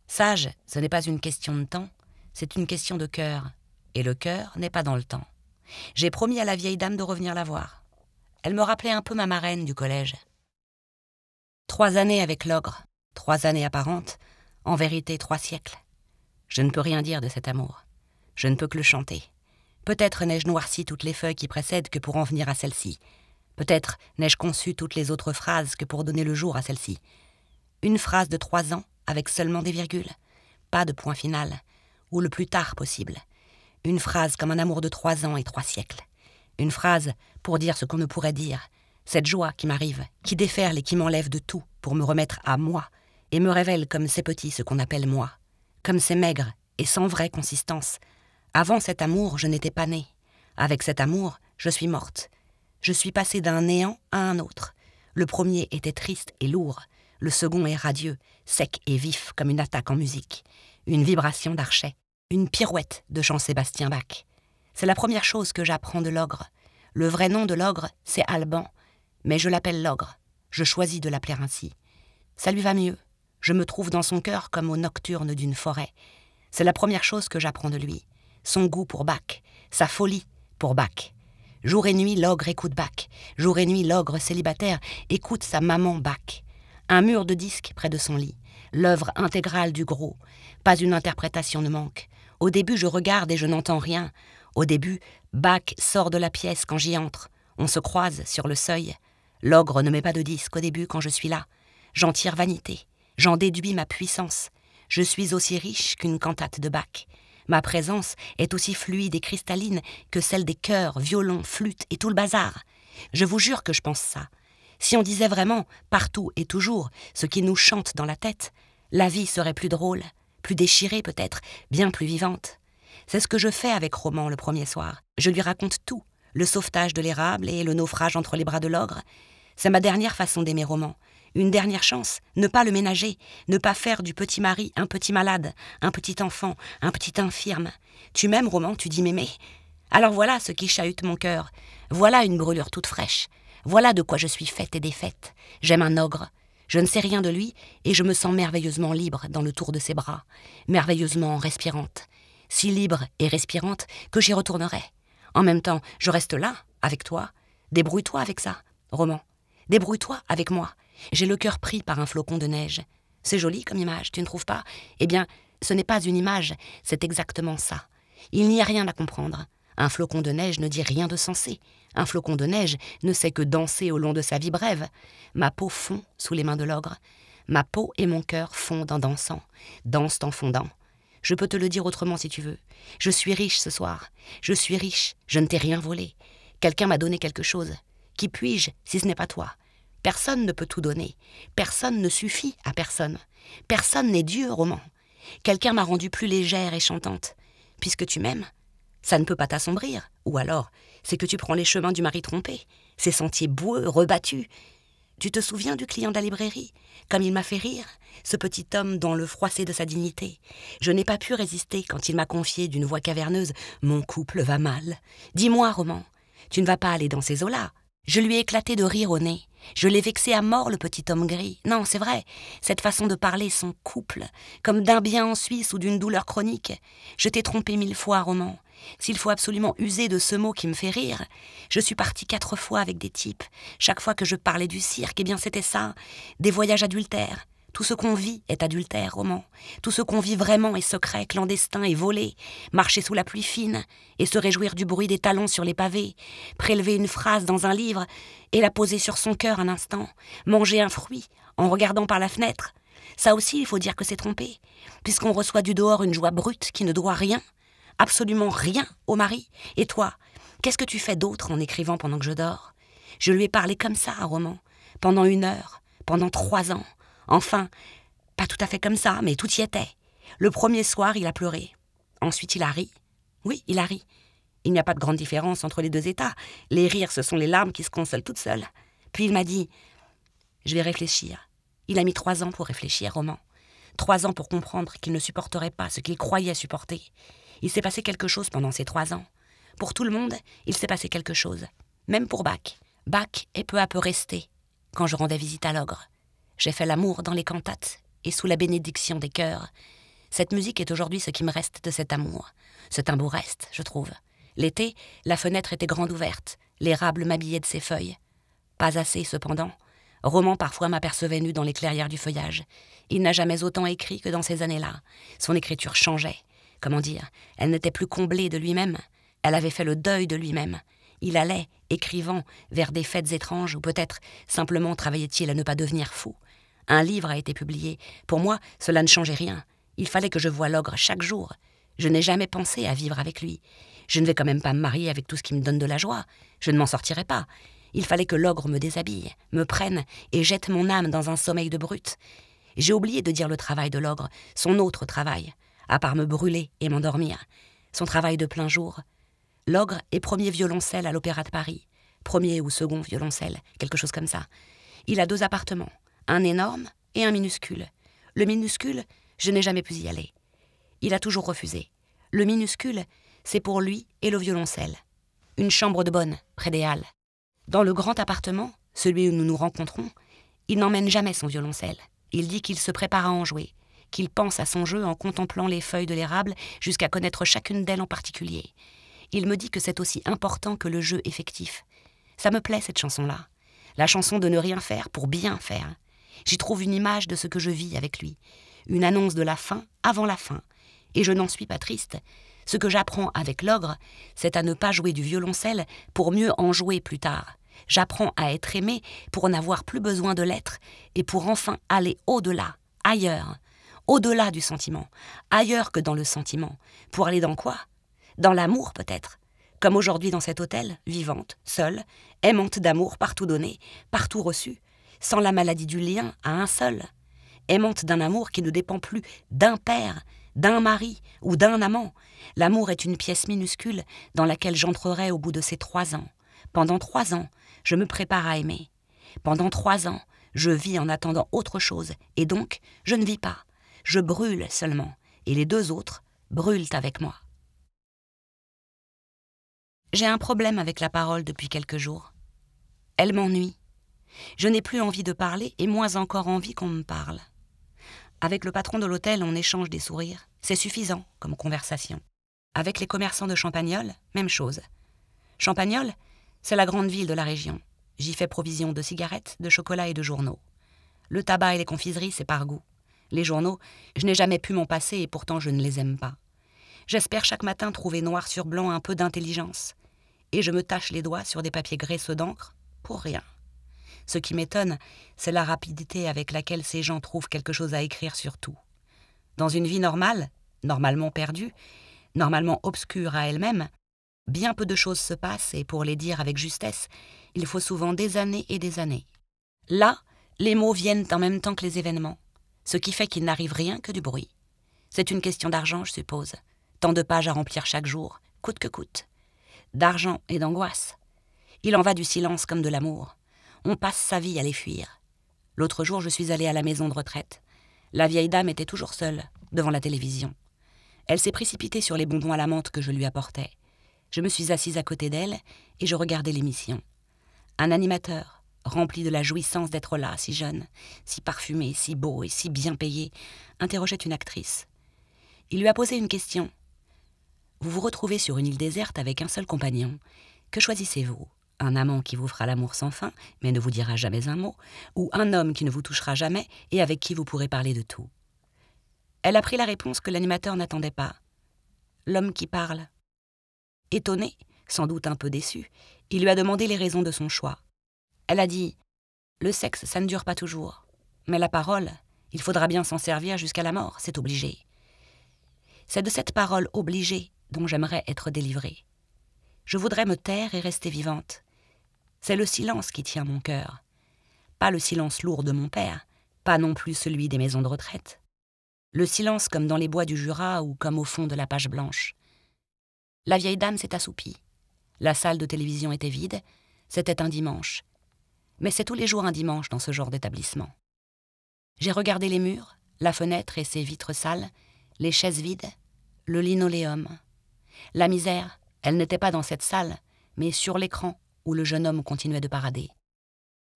Sage, ce n'est pas une question de temps, c'est une question de cœur. Et le cœur n'est pas dans le temps. J'ai promis à la vieille dame de revenir la voir. Elle me rappelait un peu ma marraine du collège. 3 années avec l'ogre, 3 années apparentes, en vérité 3 siècles. Je ne peux rien dire de cet amour. Je ne peux que le chanter. Peut-être n'ai-je noirci toutes les feuilles qui précèdent que pour en venir à celle-ci. Peut-être n'ai-je conçu toutes les autres phrases que pour donner le jour à celle-ci. Une phrase de 3 ans avec seulement des virgules. Pas de point final. Ou le plus tard possible. Une phrase comme un amour de 3 ans et 3 siècles. Une phrase pour dire ce qu'on ne pourrait dire. Cette joie qui m'arrive, qui déferle et qui m'enlève de tout pour me remettre à moi et me révèle comme c'est petit ce qu'on appelle moi. Comme c'est maigre et sans vraie consistance. Avant cet amour, je n'étais pas née. Avec cet amour, je suis morte. Je suis passée d'un néant à un autre. Le premier était triste et lourd. Le second est radieux, sec et vif comme une attaque en musique. Une vibration d'archet. Une pirouette de Jean-Sébastien Bach. C'est la première chose que j'apprends de l'ogre. Le vrai nom de l'ogre, c'est Alban. Mais je l'appelle l'ogre. Je choisis de l'appeler ainsi. Ça lui va mieux. Je me trouve dans son cœur comme au nocturne d'une forêt. C'est la première chose que j'apprends de lui. Son goût pour Bach, sa folie pour Bach. Jour et nuit, l'ogre écoute Bach. Jour et nuit, l'ogre célibataire écoute sa maman Bach. Un mur de disques près de son lit. L'œuvre intégrale du gros. Pas une interprétation ne manque. Au début, je regarde et je n'entends rien. Au début, Bach sort de la pièce quand j'y entre. On se croise sur le seuil. L'ogre ne met pas de disque au début quand je suis là. J'en tire vanité. J'en déduis ma puissance. Je suis aussi riche qu'une cantate de Bach. Ma présence est aussi fluide et cristalline que celle des chœurs, violons, flûtes et tout le bazar. Je vous jure que je pense ça. Si on disait vraiment, partout et toujours, ce qui nous chante dans la tête, la vie serait plus drôle, plus déchirée peut-être, bien plus vivante. C'est ce que je fais avec Roman le premier soir. Je lui raconte tout, le sauvetage de l'érable et le naufrage entre les bras de l'ogre. C'est ma dernière façon d'aimer Roman. Une dernière chance, ne pas le ménager, ne pas faire du petit mari un petit malade, un petit enfant, un petit infirme. Tu m'aimes, Roman, tu dis m'aimer. Alors voilà ce qui chahute mon cœur. Voilà une brûlure toute fraîche. Voilà de quoi je suis faite et défaite. J'aime un ogre. Je ne sais rien de lui et je me sens merveilleusement libre dans le tour de ses bras, merveilleusement respirante. Si libre et respirante que j'y retournerai. En même temps, je reste là, avec toi. Débrouille-toi avec ça, Roman. Débrouille-toi avec moi. J'ai le cœur pris par un flocon de neige. C'est joli comme image, tu ne trouves pas? Eh bien, ce n'est pas une image, c'est exactement ça. Il n'y a rien à comprendre. Un flocon de neige ne dit rien de sensé. Un flocon de neige ne sait que danser au long de sa vie brève. Ma peau fond sous les mains de l'ogre. Ma peau et mon cœur fondent en dansant, dansent en fondant. Je peux te le dire autrement si tu veux. Je suis riche ce soir. Je suis riche, je ne t'ai rien volé. Quelqu'un m'a donné quelque chose. Qui puis-je si ce n'est pas toi? Personne ne peut tout donner. Personne ne suffit à personne. Personne n'est Dieu, Roman. Quelqu'un m'a rendue plus légère et chantante. Puisque tu m'aimes, ça ne peut pas t'assombrir. Ou alors, c'est que tu prends les chemins du mari trompé, ces sentiers boueux, rebattus. Tu te souviens du client de la librairie? Comme il m'a fait rire, ce petit homme dans le froissé de sa dignité. Je n'ai pas pu résister quand il m'a confié d'une voix caverneuse « Mon couple va mal ». Dis-moi, Roman, tu ne vas pas aller dans ces eaux-là. Je lui ai éclaté de rire au nez. Je l'ai vexé à mort, le petit homme gris. Non, c'est vrai, cette façon de parler son couple, comme d'un bien en Suisse ou d'une douleur chronique. Je t'ai trompé 1000 fois, Roman. S'il faut absolument user de ce mot qui me fait rire, je suis partie 4 fois avec des types. Chaque fois que je parlais du cirque, eh bien c'était ça, des voyages adultères. Tout ce qu'on vit est adultère, Roman. Tout ce qu'on vit vraiment est secret, clandestin et volé. Marcher sous la pluie fine et se réjouir du bruit des talons sur les pavés. Prélever une phrase dans un livre et la poser sur son cœur un instant. Manger un fruit en regardant par la fenêtre. Ça aussi, il faut dire que c'est trompé, puisqu'on reçoit du dehors une joie brute qui ne doit rien, absolument rien au mari. Et toi, qu'est-ce que tu fais d'autre en écrivant pendant que je dors? Je lui ai parlé comme ça, Roman, pendant 1 heure, pendant 3 ans. Enfin, pas tout à fait comme ça, mais tout y était. Le premier soir, il a pleuré. Ensuite, il a ri. Oui, il a ri. Il n'y a pas de grande différence entre les 2 états. Les rires, ce sont les larmes qui se consolent toutes seules. Puis il m'a dit « Je vais réfléchir ». Il a mis 3 ans pour réfléchir, Roman. 3 ans pour comprendre qu'il ne supporterait pas ce qu'il croyait supporter. Il s'est passé quelque chose pendant ces 3 ans. Pour tout le monde, il s'est passé quelque chose. Même pour Bach. Bach est peu à peu resté quand je rendais visite à l'ogre. J'ai fait l'amour dans les cantates et sous la bénédiction des chœurs. Cette musique est aujourd'hui ce qui me reste de cet amour. C'est un beau reste, je trouve. L'été, la fenêtre était grande ouverte. L'érable m'habillait de ses feuilles. Pas assez, cependant. Roman parfois m'apercevait nu dans les clairières du feuillage. Il n'a jamais autant écrit que dans ces années-là. Son écriture changeait. Comment dire? Elle n'était plus comblée de lui-même. Elle avait fait le deuil de lui-même. Il allait, écrivant, vers des fêtes étranges, ou peut-être simplement travaillait-il à ne pas devenir fou. Un livre a été publié. Pour moi, cela ne changeait rien. Il fallait que je voie l'ogre chaque jour. Je n'ai jamais pensé à vivre avec lui. Je ne vais quand même pas me marier avec tout ce qui me donne de la joie. Je ne m'en sortirai pas. Il fallait que l'ogre me déshabille, me prenne et jette mon âme dans un sommeil de brute. J'ai oublié de dire le travail de l'ogre, son autre travail, à part me brûler et m'endormir. Son travail de plein jour. L'ogre est premier violoncelle à l'Opéra de Paris. Premier ou second violoncelle, quelque chose comme ça. Il a 2 appartements, un énorme et un minuscule. Le minuscule, je n'ai jamais pu y aller. Il a toujours refusé. Le minuscule, c'est pour lui et le violoncelle. Une chambre de bonne, près des Halles. Dans le grand appartement, celui où nous nous rencontrons, il n'emmène jamais son violoncelle. Il dit qu'il se prépare à en jouer, qu'il pense à son jeu en contemplant les feuilles de l'érable jusqu'à connaître chacune d'elles en particulier. Il me dit que c'est aussi important que le jeu effectif. Ça me plaît, cette chanson-là. La chanson de ne rien faire pour bien faire. J'y trouve une image de ce que je vis avec lui. Une annonce de la fin avant la fin. Et je n'en suis pas triste. Ce que j'apprends avec l'ogre, c'est à ne pas jouer du violoncelle pour mieux en jouer plus tard. J'apprends à être aimé pour n'avoir plus besoin de l'être et pour enfin aller au-delà, ailleurs, au-delà du sentiment, ailleurs que dans le sentiment. Pour aller dans quoi ? Dans l'amour peut-être. Comme aujourd'hui dans cet hôtel, vivante, seule, aimante d'amour partout donné, partout reçu, sans la maladie du lien à un seul. Aimante d'un amour qui ne dépend plus d'un père, d'un mari ou d'un amant. L'amour est une pièce minuscule dans laquelle j'entrerai au bout de ces 3 ans. Pendant 3 ans, je me prépare à aimer. Pendant 3 ans, je vis en attendant autre chose, et donc, je ne vis pas. Je brûle seulement, et les 2 autres brûlent avec moi. J'ai un problème avec la parole depuis quelques jours. Elle m'ennuie. Je n'ai plus envie de parler, et moins encore envie qu'on me parle. Avec le patron de l'hôtel, on échange des sourires. C'est suffisant comme conversation. Avec les commerçants de Champagnole, même chose. Champagnole, c'est la grande ville de la région. J'y fais provision de cigarettes, de chocolat et de journaux. Le tabac et les confiseries, c'est par goût. Les journaux, je n'ai jamais pu m'en passer et pourtant je ne les aime pas. J'espère chaque matin trouver noir sur blanc un peu d'intelligence. Et je me tâche les doigts sur des papiers graisseux d'encre pour rien. Ce qui m'étonne, c'est la rapidité avec laquelle ces gens trouvent quelque chose à écrire sur tout. Dans une vie normale, normalement perdue, normalement obscure à elle-même, bien peu de choses se passent et pour les dire avec justesse, il faut souvent des années et des années. Là, les mots viennent en même temps que les événements, ce qui fait qu'il n'arrive rien que du bruit. C'est une question d'argent, je suppose. Tant de pages à remplir chaque jour, coûte que coûte. D'argent et d'angoisse. Il en va du silence comme de l'amour. On passe sa vie à les fuir. L'autre jour, je suis allée à la maison de retraite. La vieille dame était toujours seule, devant la télévision. Elle s'est précipitée sur les bonbons à la menthe que je lui apportais. Je me suis assise à côté d'elle et je regardais l'émission. Un animateur, rempli de la jouissance d'être là, si jeune, si parfumé, si beau et si bien payé, interrogeait une actrice. Il lui a posé une question. « Vous vous retrouvez sur une île déserte avec un seul compagnon. Que choisissez-vous ? Un amant qui vous fera l'amour sans fin, mais ne vous dira jamais un mot, ou un homme qui ne vous touchera jamais et avec qui vous pourrez parler de tout ?» Elle a pris la réponse que l'animateur n'attendait pas. L'homme qui parle. Étonné, sans doute un peu déçu, il lui a demandé les raisons de son choix. Elle a dit « Le sexe, ça ne dure pas toujours. Mais la parole, il faudra bien s'en servir jusqu'à la mort, c'est obligé. » C'est de cette parole obligée dont j'aimerais être délivrée. Je voudrais me taire et rester vivante. C'est le silence qui tient mon cœur. Pas le silence lourd de mon père, pas non plus celui des maisons de retraite. Le silence comme dans les bois du Jura ou comme au fond de la page blanche. La vieille dame s'est assoupie. La salle de télévision était vide, c'était un dimanche. Mais c'est tous les jours un dimanche dans ce genre d'établissement. J'ai regardé les murs, la fenêtre et ses vitres sales, les chaises vides, le linoléum. La misère, elle n'était pas dans cette salle, mais sur l'écran où le jeune homme continuait de parader.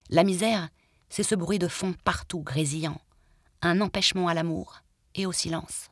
La misère, c'est ce bruit de fond partout grésillant, un empêchement à l'amour et au silence.